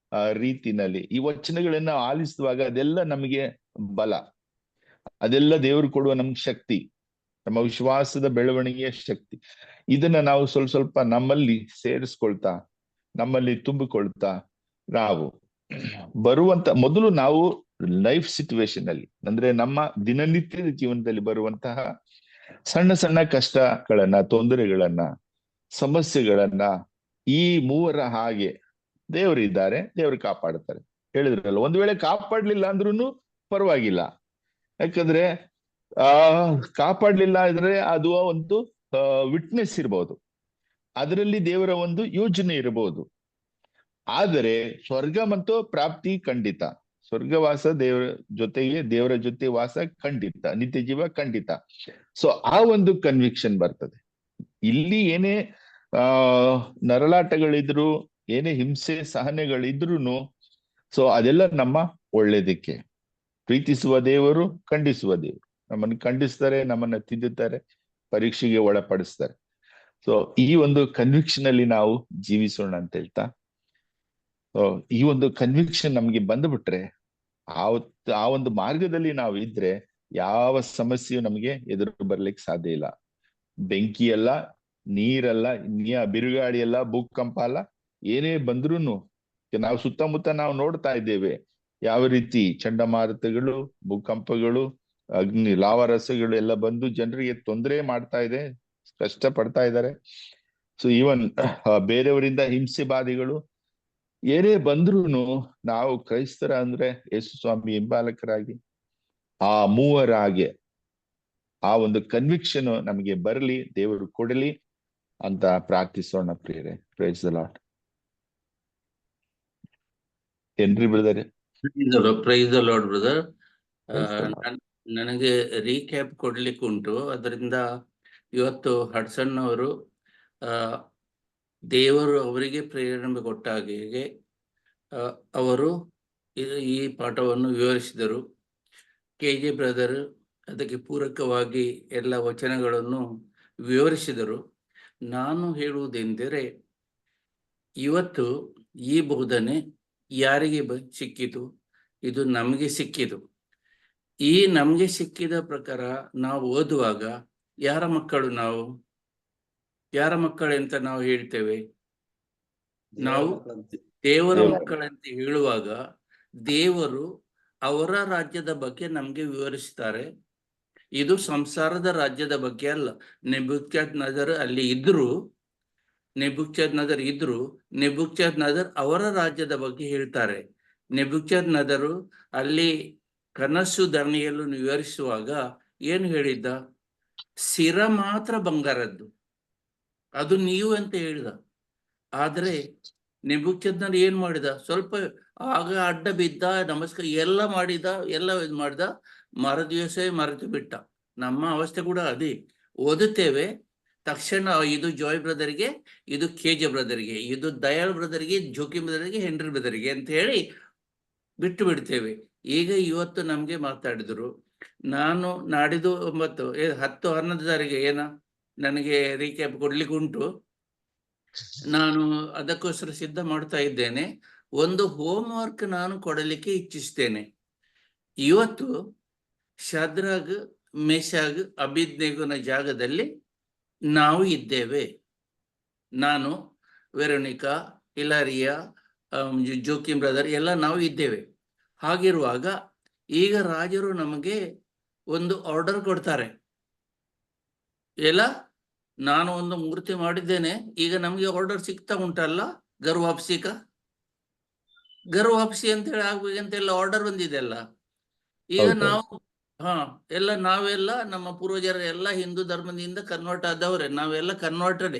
ರೀತಿನಲ್ಲಿ ಈ ವಚನಗಳನ್ನ ಆಲಿಸುವಾಗ ಅದೆಲ್ಲ ನಮಗೆ ಬಲ, ಅದೆಲ್ಲ ದೇವರು ಕೊಡುವ ನಮ್ಗೆ ಶಕ್ತಿ, ನಮ್ಮ ವಿಶ್ವಾಸದ ಬೆಳವಣಿಗೆಯ ಶಕ್ತಿ. ಇದನ್ನ ನಾವು ಸ್ವಲ್ಪ ನಮ್ಮಲ್ಲಿ ಸೇರಿಸ್ಕೊಳ್ತಾ, ನಮ್ಮಲ್ಲಿ ತುಂಬಿಕೊಳ್ತಾ, ನಾವು ಬರುವಂತ ಮೊದಲು ನಾವು ಲೈಫ್ ಸಿಚುವೇಶನ್ ಅಲ್ಲಿ, ಅಂದ್ರೆ ನಮ್ಮ ದಿನನಿತ್ಯದ ಜೀವನದಲ್ಲಿ ಬರುವಂತಹ ಸಣ್ಣ ಕಷ್ಟಗಳನ್ನ, ತೊಂದರೆಗಳನ್ನ ಸಮಸ್ಯೆಗಳನ್ನ ಈ ಮೂವರ ಹಾಗೆ ದೇವರಿದ್ದಾರೆ, ದೇವರು ಕಾಪಾಡ್ತಾರೆ. ಹೇಳಿದ್ರಲ್ಲ, ಒಂದ್ ವೇಳೆ ಕಾಪಾಡ್ಲಿಲ್ಲ ಅಂದ್ರೂ ಪರವಾಗಿಲ್ಲ. ಯಾಕಂದ್ರೆ ಕಾಪಾಡ್ಲಿಲ್ಲ ಅಂದ್ರೆ ಅದು ಒಂದು ವಿಟ್ನೆಸ್ ಇರ್ಬೋದು, ಅದರಲ್ಲಿ ದೇವರ ಒಂದು ಯೋಜನೆ ಇರಬಹುದು. ಆದರೆ ಸ್ವರ್ಗ ಮತ್ತು ಪ್ರಾಪ್ತಿ ಖಂಡಿತ, ಸ್ವರ್ಗವಾಸ ದೇವರ ಜೊತೆ ವಾಸ ಖಂಡಿತ, ನಿತ್ಯ ಜೀವ ಖಂಡಿತ. ಸೊ ಆ ಒಂದು ಕನ್ವಿಕ್ಷನ್ ಬರ್ತದೆ. ಇಲ್ಲಿ ಏನೇ ನರಳಾಟಗಳಿದ್ರು, ಏನೇ ಹಿಂಸೆ ಸಹನೆಗಳಿದ್ರು, ಸೊ ಅದೆಲ್ಲ ನಮ್ಮ ಒಳ್ಳೇದಕ್ಕೆ. ಪ್ರೀತಿಸುವ ದೇವರು, ಖಂಡಿಸುವ ದೇವರು. ನಮ್ಮನ್ನು ಖಂಡಿಸ್ತಾರೆ, ನಮ್ಮನ್ನ ತಿದ್ದುತ್ತಾರೆ, ಪರೀಕ್ಷೆಗೆ ಒಳಪಡಿಸ್ತಾರೆ. ಸೊ ಈ ಒಂದು ಕನ್ವಿಕ್ಷನ್ ಅಲ್ಲಿ ನಾವು ಜೀವಿಸೋಣ ಅಂತ ಹೇಳ್ತಾ, ಈ ಒಂದು ಕನ್ವಿಕ್ಷನ್ ನಮ್ಗೆ ಬಂದ್ಬಿಟ್ರೆ, ಆ ಒಂದು ಮಾರ್ಗದಲ್ಲಿ ನಾವು ಇದ್ರೆ ಯಾವ ಸಮಸ್ಯೆಯು ನಮಗೆ ಎದುರು ಬರ್ಲಿಕ್ಕೆ ಸಾಧ್ಯ ಇಲ್ಲ. ಬೆಂಕಿ ಅಲ್ಲ, ನೀರಲ್ಲ, ಬಿರುಗಾಳಿ ಅಲ್ಲ, ಭೂಕಂಪ ಅಲ್ಲ, ಏನೇ ಬಂದ್ರೂನು ನಾವು ಸುತ್ತಮುತ್ತ ನಾವು ನೋಡ್ತಾ ಇದ್ದೇವೆ ಯಾವ ರೀತಿ ಚಂಡಮಾರುತಗಳು, ಭೂಕಂಪಗಳು, ಲಾವಾರಸಗಳು ಎಲ್ಲ ಬಂದು ಜನರಿಗೆ ತೊಂದರೆ ಮಾಡ್ತಾ ಇದೆ, ಕಷ್ಟ ಪಡ್ತಾ ಇದ್ದಾರೆ. ಸೊ ಈವನ್ ಬೇರೆಯವರಿಂದ ಹಿಂಸೆ ಬಾಧೆಗಳು ಏನೇ ಬಂದ್ರೂನು ನಾವು ಕ್ರೈಸ್ತರ ಅಂದ್ರೆ ಯೇಸು ಸ್ವಾಮಿ ಹಿಂಬಾಲಕರಾಗಿ ಆ ಮೂವರ ಹಾಗೆ ಆ ಒಂದು ಕನ್ವಿಕ್ಷನ್ ನಮಗೆ ಬರಲಿ, ದೇವರು ಕೊಡಲಿ ಅಂತ ಪ್ರಾರ್ಥಿಸೋಣ ಪ್ರಿಯರೇ. Praise the lord. ಏನ್ರಿ brother? Praise the lord brother. ನನಗೆ ರೀಕ್ಯಾಪ್ ಕೊಡ್ಲಿಕ್ಕೆ ಉಂಟು. ಅದರಿಂದ ಇವತ್ತು ಹಡ್ಸನ್ ಅವರು ದೇವರು ಅವರಿಗೆ ಪ್ರೇರಣೆ ಕೊಟ್ಟ ಹಾಗೆ ಅವರು ಈ ಪಾಠವನ್ನು ವಿವರಿಸಿದರು. KJ ಬ್ರದರ್ ಅದಕ್ಕೆ ಪೂರಕವಾಗಿ ಎಲ್ಲ ವಚನಗಳನ್ನು ವಿವರಿಸಿದರು. ನಾನು ಹೇಳುವುದೆಂದರೆ, ಇವತ್ತು ಈ ಬೋಧನೆ ಯಾರಿಗೆ ಸಿಕ್ಕಿತು? ಇದು ನಮಗೆ ಸಿಕ್ಕಿತು. ಈ ನಮಗೆ ಸಿಕ್ಕಿದ ಪ್ರಕಾರ ನಾವು ಓದುವಾಗ ಯಾರ ಮಕ್ಕಳು ನಾವು? ಯಾರ ಮಕ್ಕಳೆಂತ ನಾವು ಹೇಳ್ತೇವೆ? ನಾವು ದೇವರ ಮಕ್ಕಳಂತ ಹೇಳುವಾಗ ದೇವರು ಅವರ ರಾಜ್ಯದ ಬಗ್ಗೆ ನಮ್ಗೆ ವಿವರಿಸ್ತಾರೆ. ಇದು ಸಂಸಾರದ ರಾಜ್ಯದ ಬಗ್ಗೆ ಅಲ್ಲ. ನೆಬೂಕದ್ನೆಚ್ಚರ್ ಅಲ್ಲಿ ಇದ್ರು, ನೆಬೂಕದ್ನೆಚ್ಚರ್ ಅವರ ರಾಜ್ಯದ ಬಗ್ಗೆ ಹೇಳ್ತಾರೆ. ನೆಬೂಕದ್ನೆಚ್ಚರ್ ಅಲ್ಲಿ ಕನಸು ದಾನಿಯೇಲನು ವಿವರಿಸುವಾಗ ಏನು ಹೇಳಿದ್ದ? ಶಿರ ಮಾತ್ರ ಬಂಗಾರದ್ದು, ಅದು ನೀವು ಅಂತ ಹೇಳಿದ. ಆದ್ರೆ ನೆಬೂಕದ್ನೆಚ್ಚರ್ ಏನ್ ಮಾಡಿದ? ಸ್ವಲ್ಪ ಆಗ ಅಡ್ಡ ಬಿದ್ದ, ನಮಸ್ಕಾರ ಎಲ್ಲ ಮಾಡಿದ, ಎಲ್ಲ ಇದು ಮಾಡಿದ, ಮರುದಿವಸವೇ ಮರೆತು ಬಿಟ್ಟ. ನಮ್ಮ ಅವಸ್ಥೆ ಕೂಡ ಅದೇ. ಓದುತ್ತೇವೆ, ತಕ್ಷಣ ಇದು ಜಾಯ್ ಬ್ರದರ್ಗೆ, ಇದು KJ ಬ್ರದರ್ಗೆ, ಇದು ದಯಾಳ್ ಬ್ರದರ್ಗೆ, ಜೋಕಿಮ್ ಬ್ರದರ್ಗೆ, ಹೆನ್ರಿ ಬ್ರದರ್ಗೆ ಅಂತ ಹೇಳಿ ಬಿಟ್ಟು ಬಿಡ್ತೇವೆ. ಈಗ ಇವತ್ತು ನಮ್ಗೆ ಮಾತಾಡಿದ್ರು. ನಾನು ನಾಡಿದ್ದು 10-11 ತಾರೀಕಿಗೆ ನನಗೆ ರೀಕ್ಯಾಪ್ ಕೊಡ್ಲಿಕ್ಕೆ ಉಂಟು. ನಾನು ಅದಕ್ಕೋಸ್ಕರ ಸಿದ್ಧ ಮಾಡ್ತಾ ಇದ್ದೇನೆ. ಒಂದು ಹೋಮ್ ವರ್ಕ್ ನಾನು ಕೊಡಲಿಕ್ಕೆ ಇಚ್ಛಿಸ್ತೇನೆ. ಇವತ್ತು ಶದ್ರಾಗ್, ಮೇಷಾಗ್, ಅಬೇದ್ನೆಗೋನ ಜಾಗದಲ್ಲಿ ನಾವು ಇದ್ದೇವೆ. ನಾನು, ವೆರೋನಿಕಾ, ಹಿಲಾರಿಯಾ, ಜೋಕಿಮ್ ಬ್ರದರ್ ಎಲ್ಲ ನಾವು ಇದ್ದೇವೆ. ಹಾಗಿರುವಾಗ ಈಗ ರಾಜರು ನಮಗೆ ಒಂದು ಆರ್ಡರ್ ಕೊಡ್ತಾರೆ. ನಾನು ಒಂದು ಮೂರ್ತಿ ಮಾಡಿದ್ದೇನೆ, ಈಗ ನಮ್ಗೆ ಆರ್ಡರ್ ಸಿಗ್ತಾ ಉಂಟಲ್ಲ, ಗರ್ವಾಪ್ಸಿ ಅಂತ ಹೇಳಿ ಆಗ್ಬೇಕಂತೆಲ್ಲ ಆರ್ಡರ್ ಬಂದಿದೆ ಅಲ್ಲ. ಈಗ ನಾವು ನಾವೆಲ್ಲ ನಮ್ಮ ಪೂರ್ವಜರ ಎಲ್ಲ ಹಿಂದೂ ಧರ್ಮದಿಂದ ಕನ್ವರ್ಟ್ ಆದವ್ರೆ, ನಾವೆಲ್ಲ ಕನ್ವರ್ಟೆಡ್.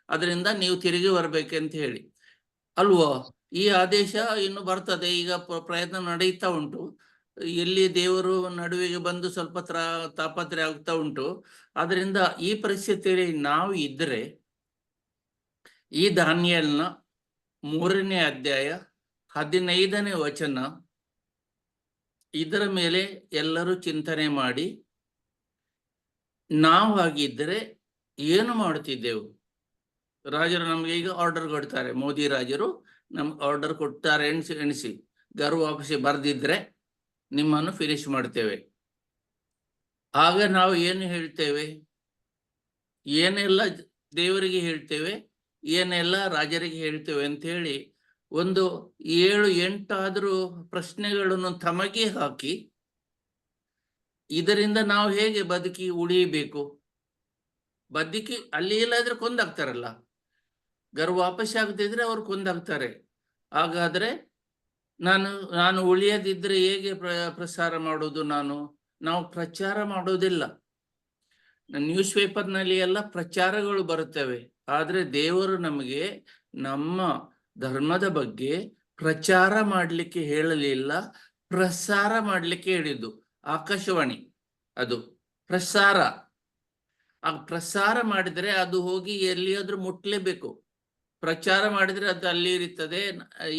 ಅದರಿಂದ ನೀವು ತಿರುಗಿ ಬರ್ಬೇಕಂತ ಹೇಳಿ ಅಲ್ವೋ? ಈ ಆದೇಶ ಇನ್ನು ಬರ್ತದೆ. ಈಗ ಪ್ರಯತ್ನ ನಡೆಯುತ್ತಾ ಉಂಟು. ಎಲ್ಲಿ ದೇವರು ನಡುವೆಗೆ ಬಂದು ಸ್ವಲ್ಪ ತಾಪತ್ರೆ ಆಗ್ತಾ ಉಂಟು. ಅದರಿಂದ ಈ ಪರಿಸ್ಥಿತಿಯಲ್ಲಿ ನಾವು ಇದ್ರೆ, ಈ ದಾನಿಯೇಲನ 3ನೇ ಅಧ್ಯಾಯ 15ನೇ ವಚನ, ಇದರ ಮೇಲೆ ಎಲ್ಲರೂ ಚಿಂತನೆ ಮಾಡಿ, ನಾವು ಹಾಗಿದ್ದರೆ ಏನು ಮಾಡುತ್ತಿದ್ದೆವು? ರಾಜರು ನಮ್ಗೆ ಈಗ ಆರ್ಡರ್ ಕೊಡ್ತಾರೆ, ಮೋದಿ ರಾಜರು ನಮ್ಗೆ ಆರ್ಡರ್ ಕೊಡ್ತಾರೆ, ಎಣಿಸಿ ಗರ್ವಾಪಸಿ ಬರ್ದಿದ್ರೆ ನಿಮ್ಮನ್ನು ಫಿನಿಶ್ ಮಾಡ್ತೇವೆ. ಆಗ ನಾವು ಏನು ಹೇಳ್ತೇವೆ? ಏನೆಲ್ಲ ದೇವರಿಗೆ ಹೇಳ್ತೇವೆ, ಏನೆಲ್ಲ ರಾಜರಿಗೆ ಹೇಳ್ತೇವೆ ಅಂತ ಹೇಳಿ ಒಂದು 7-8 ಆದ್ರೂ ಪ್ರಶ್ನೆಗಳನ್ನು ತಮಗೆ ಹಾಕಿ, ಇದರಿಂದ ನಾವು ಹೇಗೆ ಬದುಕಿ ಉಳಿಯಬೇಕು? ಬದುಕಿ ಅಲ್ಲಿ ಇಲ್ಲಾದ್ರೆ ಕೊಂದಾಗ್ತಾರಲ್ಲ, ವಾಪಸ್ ಆಗದಿದ್ರೆ ಅವ್ರು ಕೊಂದಾಗ್ತಾರೆ. ಹಾಗಾದ್ರೆ ನಾನು ಉಳಿಯದಿದ್ರೆ ಹೇಗೆ ಪ್ರಸಾರ ಮಾಡೋದು? ನಾವು ಪ್ರಚಾರ ಮಾಡೋದಿಲ್ಲ. ನ್ಯೂಸ್ ಪೇಪರ್ನಲ್ಲಿ ಎಲ್ಲ ಪ್ರಚಾರಗಳು ಬರುತ್ತವೆ, ಆದ್ರೆ ದೇವರು ನಮಗೆ ನಮ್ಮ ಧರ್ಮದ ಬಗ್ಗೆ ಪ್ರಚಾರ ಮಾಡಲಿಕ್ಕೆ ಹೇಳಲಿಲ್ಲ, ಪ್ರಸಾರ ಮಾಡಲಿಕ್ಕೆ ಹೇಳಿದ್ದು. ಆಕಾಶವಾಣಿ ಅದು ಪ್ರಸಾರ. ಆ ಪ್ರಸಾರ ಮಾಡಿದ್ರೆ ಅದು ಹೋಗಿ ಎಲ್ಲಿಯಾದ್ರೂ ಮುಟ್ಲೇಬೇಕು. ಪ್ರಚಾರ ಮಾಡಿದ್ರೆ ಅದು ಅಲ್ಲಿ ಇರುತ್ತದೆ,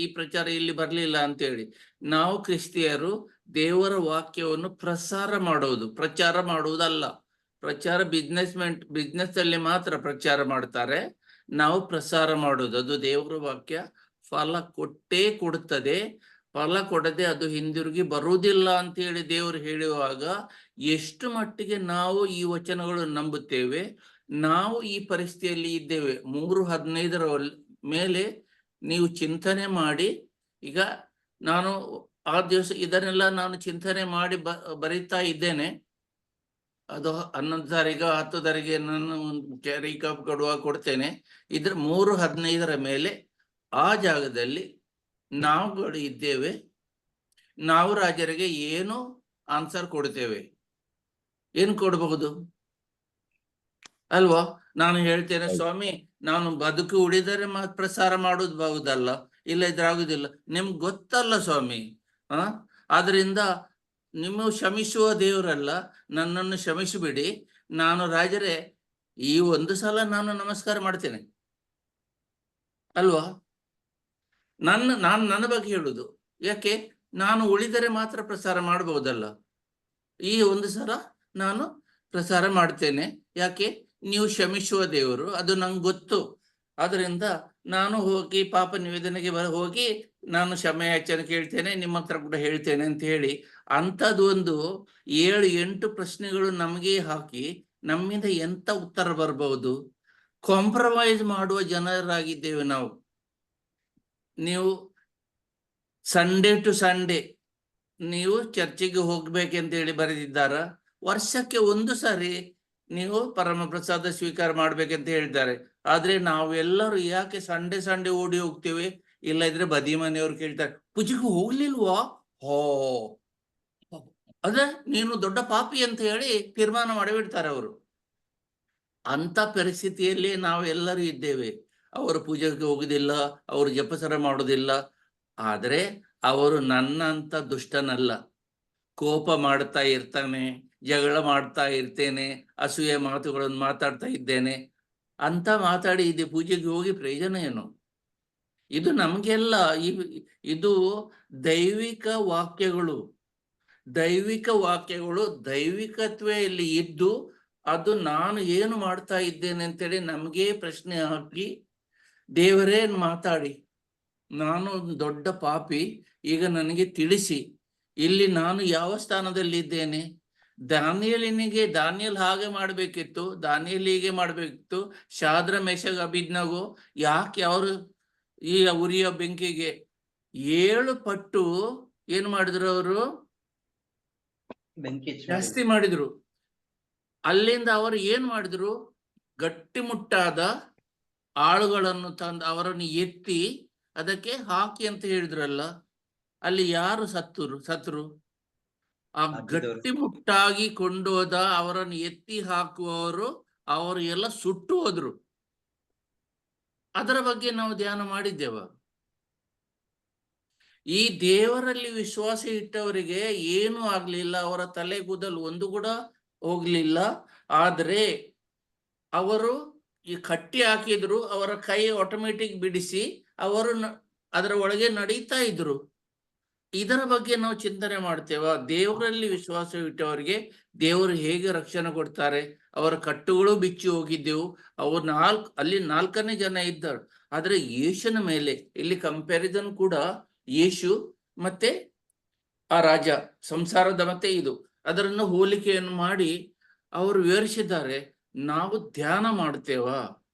ಈ ಪ್ರಚಾರ ಇಲ್ಲಿ ಬರ್ಲಿಲ್ಲ ಅಂತೇಳಿ. ನಾವು ಕ್ರಿಸ್ತಿಯರು ದೇವರ ವಾಕ್ಯವನ್ನು ಪ್ರಸಾರ ಮಾಡೋದು, ಪ್ರಚಾರ ಮಾಡುವುದಲ್ಲ. ಪ್ರಚಾರ ಬಿಸ್ನೆಸ್ ಅಲ್ಲಿ ಮಾತ್ರ ಪ್ರಚಾರ ಮಾಡ್ತಾರೆ, ನಾವು ಪ್ರಸಾರ ಮಾಡೋದು. ಅದು ದೇವರ ವಾಕ್ಯ ಫಲ ಕೊಟ್ಟೇ ಕೊಡುತ್ತದೆ, ಫಲ ಕೊಡದೆ ಅದು ಹಿಂದಿರುಗಿ ಬರುವುದಿಲ್ಲ ಅಂತೇಳಿ ದೇವರು ಹೇಳುವಾಗ ಎಷ್ಟು ಮಟ್ಟಿಗೆ ನಾವು ಈ ವಚನಗಳನ್ನು ನಂಬುತ್ತೇವೆ. ನಾವು ಈ ಪರಿಸ್ಥಿತಿಯಲ್ಲಿ ಇದ್ದೇವೆ. 3:15 ಮೇಲೆ ನೀವು ಚಿಂತನೆ ಮಾಡಿ. ಈಗ ನಾನು ಆ ದಿವಸ ಇದನ್ನೆಲ್ಲ ನಾನು ಚಿಂತನೆ ಮಾಡಿ ಬರೀತಾ ಇದ್ದೇನೆ. ಅದು 11 ತಾರೀಕು 10 ತಾರೀಕಿಗೆ ನಾನು ರೀಕಾಪ್ ಕೊಡ್ತೇನೆ. 3:15 ಮೇಲೆ ಆ ಜಾಗದಲ್ಲಿ ನಾವುಗಳು ಇದ್ದೇವೆ. ನಾವು ರಾಜರಿಗೆ ಏನು ಆನ್ಸರ್ ಕೊಡ್ತೇವೆ? ಏನು ಕೊಡಬಹುದು ಅಲ್ವಾ? ನಾನು ಹೇಳ್ತೇನೆ, ಸ್ವಾಮಿ ನಾನು ಬದುಕು ಉಳಿದರೆ ಪ್ರಸಾರ ಮಾಡಬಹುದಲ್ಲ, ಇಲ್ಲ ಇದ್ರಾಗುದಿಲ್ಲ. ನಿಮ್ಗೆ ಗೊತ್ತಲ್ಲ ಸ್ವಾಮಿ. ಆದ್ರಿಂದ ನಿಮ್ಮ ಕ್ಷಮಿಸುವ ದೇವರಲ್ಲ, ನನ್ನನ್ನು ಕ್ಷಮಿಸಿಬಿಡಿ. ನಾನು ರಾಜರೇ ಈ ಒಂದು ಸಲ ನಾನು ನಮಸ್ಕಾರ ಮಾಡ್ತೇನೆ ಅಲ್ವಾ? ನನ್ನ ಬಗ್ಗೆ ಹೇಳುದು. ಯಾಕೆ? ನಾನು ಉಳಿದರೆ ಮಾತ್ರ ಪ್ರಸಾರ ಮಾಡಬಹುದಲ್ಲ. ಈ ಒಂದು ಸಲ ನಾನು ಪ್ರಸಾರ ಮಾಡ್ತೇನೆ. ಯಾಕೆ? ನೀವು ಕ್ಷಮಿಸುವ ದೇವರು, ಅದು ನಂಗೆ ಗೊತ್ತು. ಆದ್ರಿಂದ ನಾನು ಹೋಗಿ ಪಾಪ ನಿವೇದನೆಗೆ ಹೋಗಿ ನಾನು ಕ್ಷಮೆಯಾಚನೆ ಕೇಳ್ತೇನೆ, ನಿಮ್ಮ ಹತ್ರ ಕೂಡ ಹೇಳ್ತೇನೆ ಅಂತ ಹೇಳಿ ಅಂಥದ್ದು ಒಂದು 7-8 ಪ್ರಶ್ನೆಗಳು ನಮಗೆ ಹಾಕಿ ನಮ್ಮಿಂದ ಎಂತ ಉತ್ತರ ಬರ್ಬಹುದು? ಕಾಂಪ್ರಮೈಸ್ ಮಾಡುವ ಜನರಾಗಿದ್ದೇವೆ ನಾವು. ನೀವು ಸಂಡೇ ಟು ಸಂಡೇ ನೀವು ಚರ್ಚಿಗೆ ಹೋಗ್ಬೇಕಂತ ಹೇಳಿ ಬರೆದಿದ್ದಾರ. ವರ್ಷಕ್ಕೆ 1 ಸಾರಿ ನೀವು ಪರಮ ಪ್ರಸಾದ ಸ್ವೀಕಾರ ಮಾಡ್ಬೇಕಂತ ಹೇಳ್ತಾರೆ. ಆದ್ರೆ ನಾವೆಲ್ಲರೂ ಯಾಕೆ ಸಂಡೇ ಓಡಿ ಹೋಗ್ತೇವೆ? ಇಲ್ಲ ಇದ್ರೆ ಬದಿ ಮನೆಯವ್ರು ಕೇಳ್ತಾರೆ, ಪೂಜೆಗೆ ಹೋಗ್ಲಿಲ್ವಾ? ಅದೇ ನೀನು ದೊಡ್ಡ ಪಾಪಿ ಅಂತ ಹೇಳಿ ತೀರ್ಮಾನ ಮಾಡಿಬಿಡ್ತಾರೆ ಅವರು. ಅಂತ ಪರಿಸ್ಥಿತಿಯಲ್ಲಿ ನಾವೆಲ್ಲರೂ ಇದ್ದೇವೆ. ಅವರು ಪೂಜೆಗೆ ಹೋಗುದಿಲ್ಲ, ಅವರು ಜಪಸರ ಮಾಡೋದಿಲ್ಲ. ಆದ್ರೆ ಅವರು ನನ್ನಂತ ದುಷ್ಟನಲ್ಲ. ಕೋಪ ಮಾಡ್ತಾ ಇರ್ತಾನೆ, ಜಗಳ ಮಾಡ್ತಾ ಇರ್ತೇನೆ, ಅಸೂಯೆ ಮಾತುಗಳನ್ನು ಮಾತಾಡ್ತಾ ಇದ್ದೇನೆ ಅಂತ ಮಾತಾಡಿ ಇದು ಪೂಜೆಗೆ ಹೋಗಿ ಪ್ರಯೋಜನ ಏನು? ಇದು ನಮಗೆಲ್ಲ ಇದು ದೈವಿಕ ವಾಕ್ಯಗಳು. ದೈವಿಕತ್ವ ಇಲ್ಲಿ ಇದ್ದು ಅದು ನಾನು ಏನು ಮಾಡ್ತಾ ಇದ್ದೇನೆ ಅಂತೇಳಿ ನಮಗೆ ಪ್ರಶ್ನೆ ಹಾಕಿ, ದೇವರೇ ಮಾತಾಡಿ, ನಾನು ಒಂದು ದೊಡ್ಡ ಪಾಪಿ, ಈಗ ನನಗೆ ತಿಳಿಸಿ, ಇಲ್ಲಿ ನಾನು ಯಾವ ಸ್ಥಾನದಲ್ಲಿ ಇದ್ದೇನೆ? ದಾನಿಯೇಲ್ ಹಾಗೆ ಮಾಡ್ಬೇಕಿತ್ತು, ಹೀಗೆ ಮಾಡ್ಬೇಕಿತ್ತು. ಶಾದ್ರ ಮೇಷಗ ಅಬೇದ್ನೆಗೋ ಯಾಕೆ ಅವರು ಈ ಉರಿಯ ಬೆಂಕಿಗೆ 7 ಪಟ್ಟು ಏನು ಮಾಡಿದ್ರು? ಅವರು ಬೆಂಕಿ ಜಾಸ್ತಿ ಮಾಡಿದ್ರು. ಅಲ್ಲಿಂದ ಅವರು ಏನ್ ಮಾಡಿದ್ರು? ಗಟ್ಟಿಮುಟ್ಟಾದ ಆಳುಗಳನ್ನು ತಂದು ಅವರನ್ನು ಎತ್ತಿ ಅದಕ್ಕೆ ಹಾಕಿ ಅಂತ ಹೇಳಿದ್ರಲ್ಲ. ಅಲ್ಲಿ ಯಾರು ಸತ್ರು? ಆ ಗಟ್ಟಿಮುಟ್ಟಾಗಿ ಕೊಂಡೋದ ಅವರನ್ನು ಎತ್ತಿ ಹಾಕುವವರು, ಅವರು ಎಲ್ಲ ಸುಟ್ಟು ಹೋದ್ರು. ಅದರ ಬಗ್ಗೆ ನಾವು ಧ್ಯಾನ ಮಾಡಿದ್ದೇವ? ಈ ದೇವರಲ್ಲಿ ವಿಶ್ವಾಸ ಇಟ್ಟವರಿಗೆ ಏನೂ ಆಗ್ಲಿಲ್ಲ, ಅವರ ತಲೆ ಕೂದಲು ಒಂದು ಕೂಡ ಹೋಗ್ಲಿಲ್ಲ. ಆದ್ರೆ ಅವರು ಈ ಕಟ್ಟಿ ಹಾಕಿದ್ರು, ಅವರ ಕೈ ಆಟೋಮೆಟಿಕ್ ಬಿಡಿಸಿ ಅವರು ಅದರ ಒಳಗೆ ನಡೀತಾ ಇದ್ರು. ಇದರ ಬಗ್ಗೆ ನಾವು ಚಿಂತನೆ ಮಾಡ್ತೇವ? ದೇವರಲ್ಲಿ ವಿಶ್ವಾಸ ಇಟ್ಟವರಿಗೆ ದೇವರು ಹೇಗೆ ರಕ್ಷಣೆ ಕೊಡ್ತಾರೆ? ಅವರ ಕಟ್ಟುಗಳು ಬಿಚ್ಚಿ ಹೋಗಿದ್ದೆವು. ಅವರು ಅಲ್ಲಿ 4ನೇ ಜನ ಇದ್ದರು. ಆದ್ರೆ ಯೇಸುನ ಮೇಲೆ ಇಲ್ಲಿ ಕಂಪ್ಯಾರಿಸನ್ ಕೂಡ, ಯೇಸು ಮತ್ತೆ ಆ ರಾಜ ಸಂಸಾರದ ಮತ್ತೆ ಇದು ಅದರನ್ನು ಹೋಲಿಕೆಯನ್ನು ಮಾಡಿ ಅವರು ವಿವರಿಸಿದ್ದಾರೆ. ನಾವು ಧ್ಯಾನ ಮಾಡ್ತೇವಾ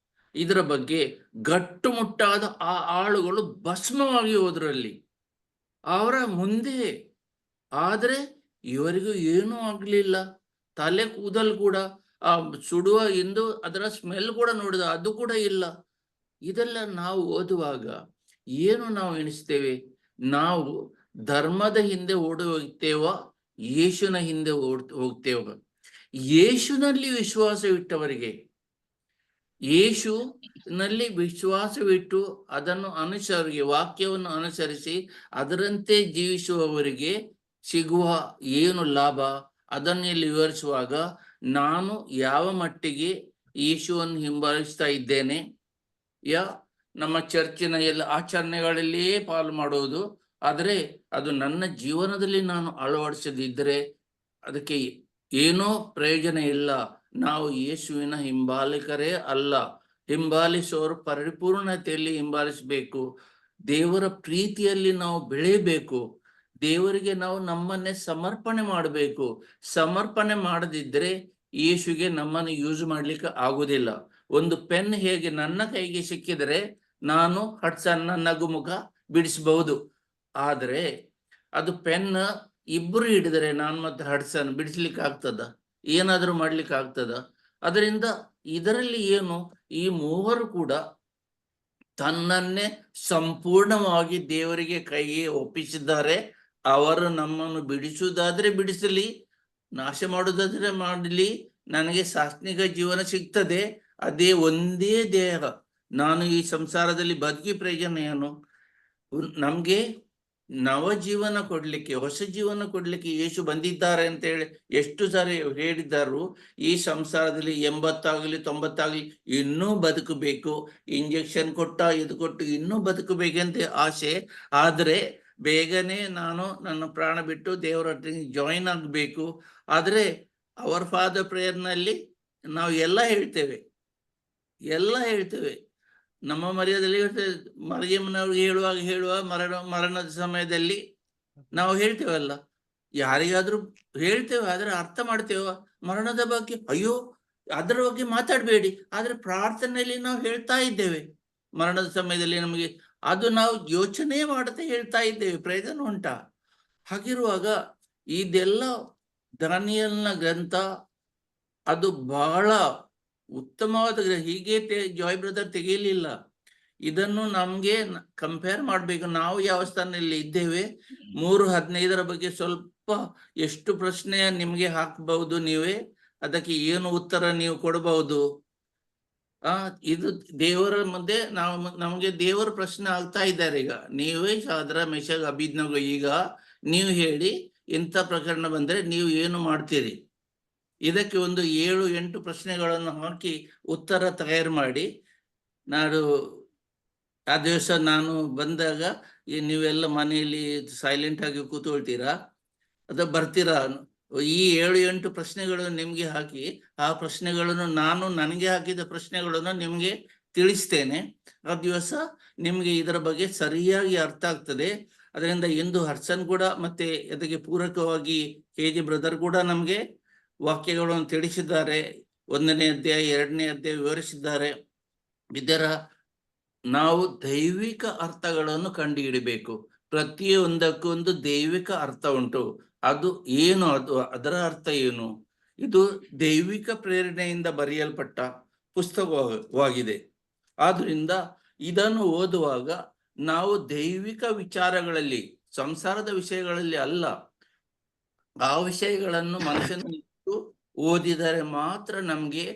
ಇದರ ಬಗ್ಗೆ? ಗಟ್ಟುಮುಟ್ಟಾದ ಆ ಆಳುಗಳು ಭಸ್ಮವಾಗಿ ಹೋದ್ರಲ್ಲಿ ಅವರ ಮುಂದೆ. ಆದ್ರೆ ಇವರಿಗೂ ಏನೂ ಆಗ್ಲಿಲ್ಲ. ತಲೆ ಕೂದಲು ಕೂಡ ಆ ಸುಡುವ ಎಂದು ಅದರ ಸ್ಮೆಲ್ ಕೂಡ ನೋಡಿದ, ಅದು ಕೂಡ ಇಲ್ಲ. ಇದೆಲ್ಲ ನಾವು ಓದುವಾಗ ಏನು ನಾವು ಎಣಿಸ್ತೇವೆ? ನಾವು ಧರ್ಮದ ಹಿಂದೆ ಓಡಿ ಹೋಗ್ತೇವ, ಯೇಸುನ ಹಿಂದೆ ಹೋಗ್ತೇವ? ಯೇಸುನಲ್ಲಿ ವಿಶ್ವಾಸವಿಟ್ಟವರಿಗೆ, ಯೇಸುನಲ್ಲಿ ವಿಶ್ವಾಸವಿಟ್ಟು ಅದನ್ನು ಅನುಸರಿ, ವಾಕ್ಯವನ್ನು ಅನುಸರಿಸಿ ಅದರಂತೆ ಜೀವಿಸುವವರಿಗೆ ಸಿಗುವ ಏನು ಲಾಭ ಅದನ್ನು ಇಲ್ಲಿ ವಿವರಿಸುವಾಗ, ನಾನು ಯಾವ ಮಟ್ಟಿಗೆ ಯೇಸುವನ್ನು ಹಿಂಬಾಲಿಸ್ತಾ ಇದ್ದೇನೆ, ನಮ್ಮ ಚರ್ಚಿನ ಎಲ್ಲ ಆಚರಣೆಗಳಲ್ಲಿಯೇ ಪಾಲು ಮಾಡುವುದು, ಆದರೆ ಅದು ನನ್ನ ಜೀವನದಲ್ಲಿ ನಾನು ಅಳವಡಿಸದಿದ್ದರೆ ಅದಕ್ಕೆ ಏನೋ ಪ್ರಯೋಜನ ಇಲ್ಲ. ನಾವು ಯೇಸುವಿನ ಹಿಂಬಾಲಿಕರೇ ಅಲ್ಲ. ಹಿಂಬಾಲಿಸುವವರು ಪರಿಪೂರ್ಣತೆಯಲ್ಲಿ ಹಿಂಬಾಲಿಸಬೇಕು. ದೇವರ ಪ್ರೀತಿಯಲ್ಲಿ ನಾವು ಬೆಳೆಯಬೇಕು. ದೇವರಿಗೆ ನಾವು ನಮ್ಮನ್ನೇ ಸಮರ್ಪಣೆ ಮಾಡಬೇಕು. ಸಮರ್ಪಣೆ ಮಾಡದಿದ್ದರೆ ಯೇಸುಗೆ ನಮ್ಮನ್ನು ಯೂಸ್ ಮಾಡ್ಲಿಕ್ಕೆ ಆಗುದಿಲ್ಲ. ಒಂದು ಪೆನ್ ಹೇಗೆ ನನ್ನ ಕೈಗೆ ಸಿಕ್ಕಿದರೆ ನಾನು ಹಡ್ಸನ್ನ ನಗುಮುಖ ಬಿಡಿಸಬಹುದು, ಆದರೆ ಅದು ಪೆನ್ ಇಬ್ಬರು ಹಿಡಿದರೆ ನಾನು ಮತ್ತೆ ಹಡ್ಸನ್ ಬಿಡಿಸ್ಲಿಕ್ಕೆ ಆಗ್ತದ? ಏನಾದರೂ ಮಾಡ್ಲಿಕ್ಕೆ ಆಗ್ತದ? ಅದರಿಂದ ಇದರಲ್ಲಿ ಏನು, ಈ ಮೂವರು ಕೂಡ ತನ್ನನ್ನೇ ಸಂಪೂರ್ಣವಾಗಿ ದೇವರಿಗೆ ಕೈಗೆ ಒಪ್ಪಿಸಿದ್ದಾರೆ. ಅವರು ನಮ್ಮನ್ನು ಬಿಡಿಸುವುದಾದ್ರೆ ಬಿಡಿಸಲಿ, ನಾಶ ಮಾಡುವುದಾದ್ರೆ ಮಾಡಲಿ, ನನಗೆ ಶಾಸ್ತ್ರಿಕ ಜೀವನ ಸಿಗ್ತದೆ, ಅದೇ ಒಂದೇ ದೇಹ. ನಾನು ಈ ಸಂಸಾರದಲ್ಲಿ ಬದುಕಿ ಪ್ರಯೋಜನ ಏನು? ನಮ್ಗೆ ನವ ಜೀವನ ಕೊಡ್ಲಿಕ್ಕೆ, ಹೊಸ ಜೀವನ ಕೊಡ್ಲಿಕ್ಕೆ ಯೇಸು ಬಂದಿದ್ದಾರೆ ಅಂತ ಹೇಳಿ ಎಷ್ಟು ಸಾರಿ ಹೇಳಿದ್ದಾರು. ಈ ಸಂಸಾರದಲ್ಲಿ 80 90 ಇನ್ನೂ ಬದುಕಬೇಕು, ಇಂಜೆಕ್ಷನ್ ಕೊಟ್ಟ ಇದು ಕೊಟ್ಟು ಇನ್ನೂ ಬದುಕಬೇಕಂತ ಆಸೆ. ಆದ್ರೆ ಬೇಗನೆ ನಾನು ನನ್ನ ಪ್ರಾಣ ಬಿಟ್ಟು ದೇವರ ಜಾಯಿನ್ ಆಗಬೇಕು. ಆದ್ರೆ ಅವರ್ ಫಾದರ್ ಪ್ರೇಯರ್ನಲ್ಲಿ ನಾವು ಎಲ್ಲ ಹೇಳ್ತೇವೆ. ನಮ್ಮ ಮರ್ಯಾದಲ್ಲಿ ಮರಿಯಮ್ಮನವ್ರಿಗೆ ಹೇಳುವ ಮರಣದ ಸಮಯದಲ್ಲಿ ನಾವು ಹೇಳ್ತೇವಲ್ಲ, ಯಾರಿಗಾದ್ರೂ ಹೇಳ್ತೇವೆ, ಆದ್ರೆ ಅರ್ಥ ಮಾಡ್ತೇವ ಮರಣದ ಬಗ್ಗೆ? ಅಯ್ಯೋ ಅದರ ಬಗ್ಗೆ ಮಾತಾಡಬೇಡಿ, ಆದ್ರೆ ಪ್ರಾರ್ಥನೆಯಲ್ಲಿ ನಾವು ಹೇಳ್ತಾ ಇದ್ದೇವೆ. ಮರಣದ ಸಮಯದಲ್ಲಿ ನಮಗೆ ಅದು ನಾವು ಯೋಚನೆ ಮಾಡದೆ ಹೇಳ್ತಾ ಇದ್ದೇವೆ. ಪ್ರಯೋಜನ ಉಂಟಾ? ಹಾಗಿರುವಾಗ ಇದೆಲ್ಲ ದಾನಿಯೇಲನ ಗ್ರಂಥ ಅದು ಬಹಳ ಉತ್ತಮವಾದ ಹೀಗೆ ಜಾಯ್ ಬ್ರದರ್ ತೆಗೆಯಲಿಲ್ಲ. ಇದನ್ನು ನಮ್ಗೆ ಕಂಪೇರ್ ಮಾಡ್ಬೇಕು. ನಾವು ಯಾವ ಸ್ಥಾನದಲ್ಲಿ ಇದ್ದೇವೆ? 3:15 ಬಗ್ಗೆ ಸ್ವಲ್ಪ ಎಷ್ಟು ಪ್ರಶ್ನೆ ನಿಮ್ಗೆ ಹಾಕಬಹುದು ನೀವೇ, ಅದಕ್ಕೆ ಏನು ಉತ್ತರ ನೀವು ಕೊಡಬಹುದು. ಇದು ದೇವರ ಮುಂದೆ ನಮಗೆ ದೇವರ ಪ್ರಶ್ನೆ ಆಗ್ತಾ ಇದ್ದಾರೆ. ಈಗ ನೀವೇ ಸಾದ್ರ ಮೆಷಗ್ ಅಭಿಜ್ಞಾಗ ಈಗ ನೀವು ಹೇಳಿ, ಇಂಥ ಪ್ರಕರಣ ಬಂದ್ರೆ ನೀವು ಏನು ಮಾಡ್ತೀರಿ? ಇದಕ್ಕೆ ಒಂದು 7-8 ಪ್ರಶ್ನೆಗಳನ್ನು ಹಾಕಿ ಉತ್ತರ ತಯಾರು ಮಾಡಿ. ಆ ದಿವಸ ನಾನು ಬಂದಾಗ ನೀವೆಲ್ಲ ಮನೆಯಲ್ಲಿ ಸೈಲೆಂಟ್ ಆಗಿ ಕೂತ್ಕೊಳ್ತೀರಾ ಅಥವಾ ಬರ್ತೀರಾ? ಈ 7-8 ಪ್ರಶ್ನೆಗಳನ್ನು ನಿಮ್ಗೆ ಹಾಕಿ, ಆ ಪ್ರಶ್ನೆಗಳನ್ನು ನಾನು ನನಗೆ ಹಾಕಿದ ಪ್ರಶ್ನೆಗಳನ್ನು ನಿಮ್ಗೆ ತಿಳಿಸ್ತೇನೆ. ಆ ದಿವಸ ನಿಮ್ಗೆ ಇದರ ಬಗ್ಗೆ ಸರಿಯಾಗಿ ಅರ್ಥ ಆಗ್ತದೆ. ಅದರಿಂದ ಇಂದು ಹರ್ಸನ್ ಕೂಡ ಮತ್ತೆ ಅದಕ್ಕೆ ಪೂರಕವಾಗಿ KG ಬ್ರದರ್ ಕೂಡ ನಮ್ಗೆ ವಾಕ್ಯಗಳನ್ನು ತಿಳಿಸಿದ್ದಾರೆ. 1ನೇ ಅಧ್ಯಾಯ 2ನೇ ಅಧ್ಯಾಯ ವಿವರಿಸಿದ್ದಾರೆ. ಇದರ ನಾವು ದೈವಿಕ ಅರ್ಥಗಳನ್ನು ಕಂಡು ಹಿಡಿಬೇಕು. ಪ್ರತಿಯೊಂದಕ್ಕೂ ಒಂದು ದೈವಿಕ ಅರ್ಥ ಉಂಟು. ಅದು ಏನು, ಅದರ ಅರ್ಥ ಏನು? ಇದು ದೈವಿಕ ಪ್ರೇರಣೆಯಿಂದ ಬರೆಯಲ್ಪಟ್ಟ ಪುಸ್ತಕವಾಗಿದೆ. ಆದ್ರಿಂದ ಇದನ್ನು ಓದುವಾಗ ನಾವು ದೈವಿಕ ವಿಚಾರಗಳಲ್ಲಿ, ಸಂಸಾರದ ವಿಷಯಗಳಲ್ಲಿ ಅಲ್ಲ, ಆ ವಿಷಯಗಳನ್ನು ಮನುಷ್ಯನ ಓದಿದರೆ ಮಾತ್ರ ನಮ್ಗೆ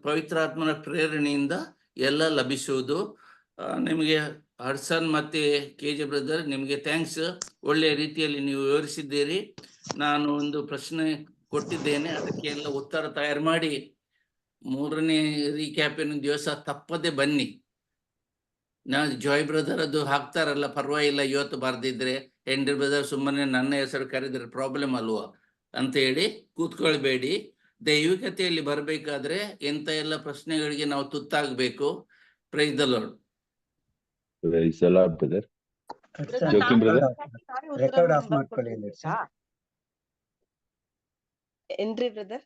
ಪವಿತ್ರಾತ್ಮನ ಪ್ರೇರಣೆಯಿಂದ ಎಲ್ಲ ಲಭಿಸುವುದು. ನಿಮಗೆ ಹಡ್ಸನ್ ಮತ್ತೆ KG ಬ್ರದರ್ ನಿಮಗೆ ಥ್ಯಾಂಕ್ಸ್. ಒಳ್ಳೆಯ ರೀತಿಯಲ್ಲಿ ನೀವು ವಿವರಿಸಿದ್ದೀರಿ. ನಾನು ಒಂದು ಪ್ರಶ್ನೆ ಕೊಟ್ಟಿದ್ದೇನೆ, ಅದಕ್ಕೆ ಎಲ್ಲ ಉತ್ತರ ತಯಾರು ಮಾಡಿ 3ನೇ ರೀಕ್ಯಾಪಿನ ದಿವಸ ತಪ್ಪದೆ ಬನ್ನಿ. ಜಾಯ್ ಬ್ರದರ್ ಅದು ಹಾಕ್ತಾರಲ್ಲ, ಪರವಾಗಿಲ್ಲ ಇವತ್ತು ಬರ್ದಿದ್ರೆ, ಹೆನ್ರಿ ಬ್ರದರ್ ಸುಮ್ಮನೆ ನನ್ನ ಹೆಸರು ಕರೆದ್ರೆ ಪ್ರಾಬ್ಲಮ್ ಅಲ್ವಾ ಅಂತ ಹೇಳಿ ಕೂತ್ಕೊಳ್ಬೇಡಿ. ದೈವಿಕತೆಯಲ್ಲಿ ಬರಬೇಕಾದ್ರೆ ಎಂತ ಎಲ್ಲ ಪ್ರಶ್ನೆಗಳಿಗೆ ನಾವು ತುತ್ತಾಗಬೇಕು. Praise the lord. Praise the lord brother. ಜೋಕಿಂ ಬ್ರದರ್ ರೆಕಾರ್ಡ್ ಆಫ್ ಮಾಡ್ಕೊಳ್ಳಿ ಹೆನ್ರಿ ಬ್ರದರ್.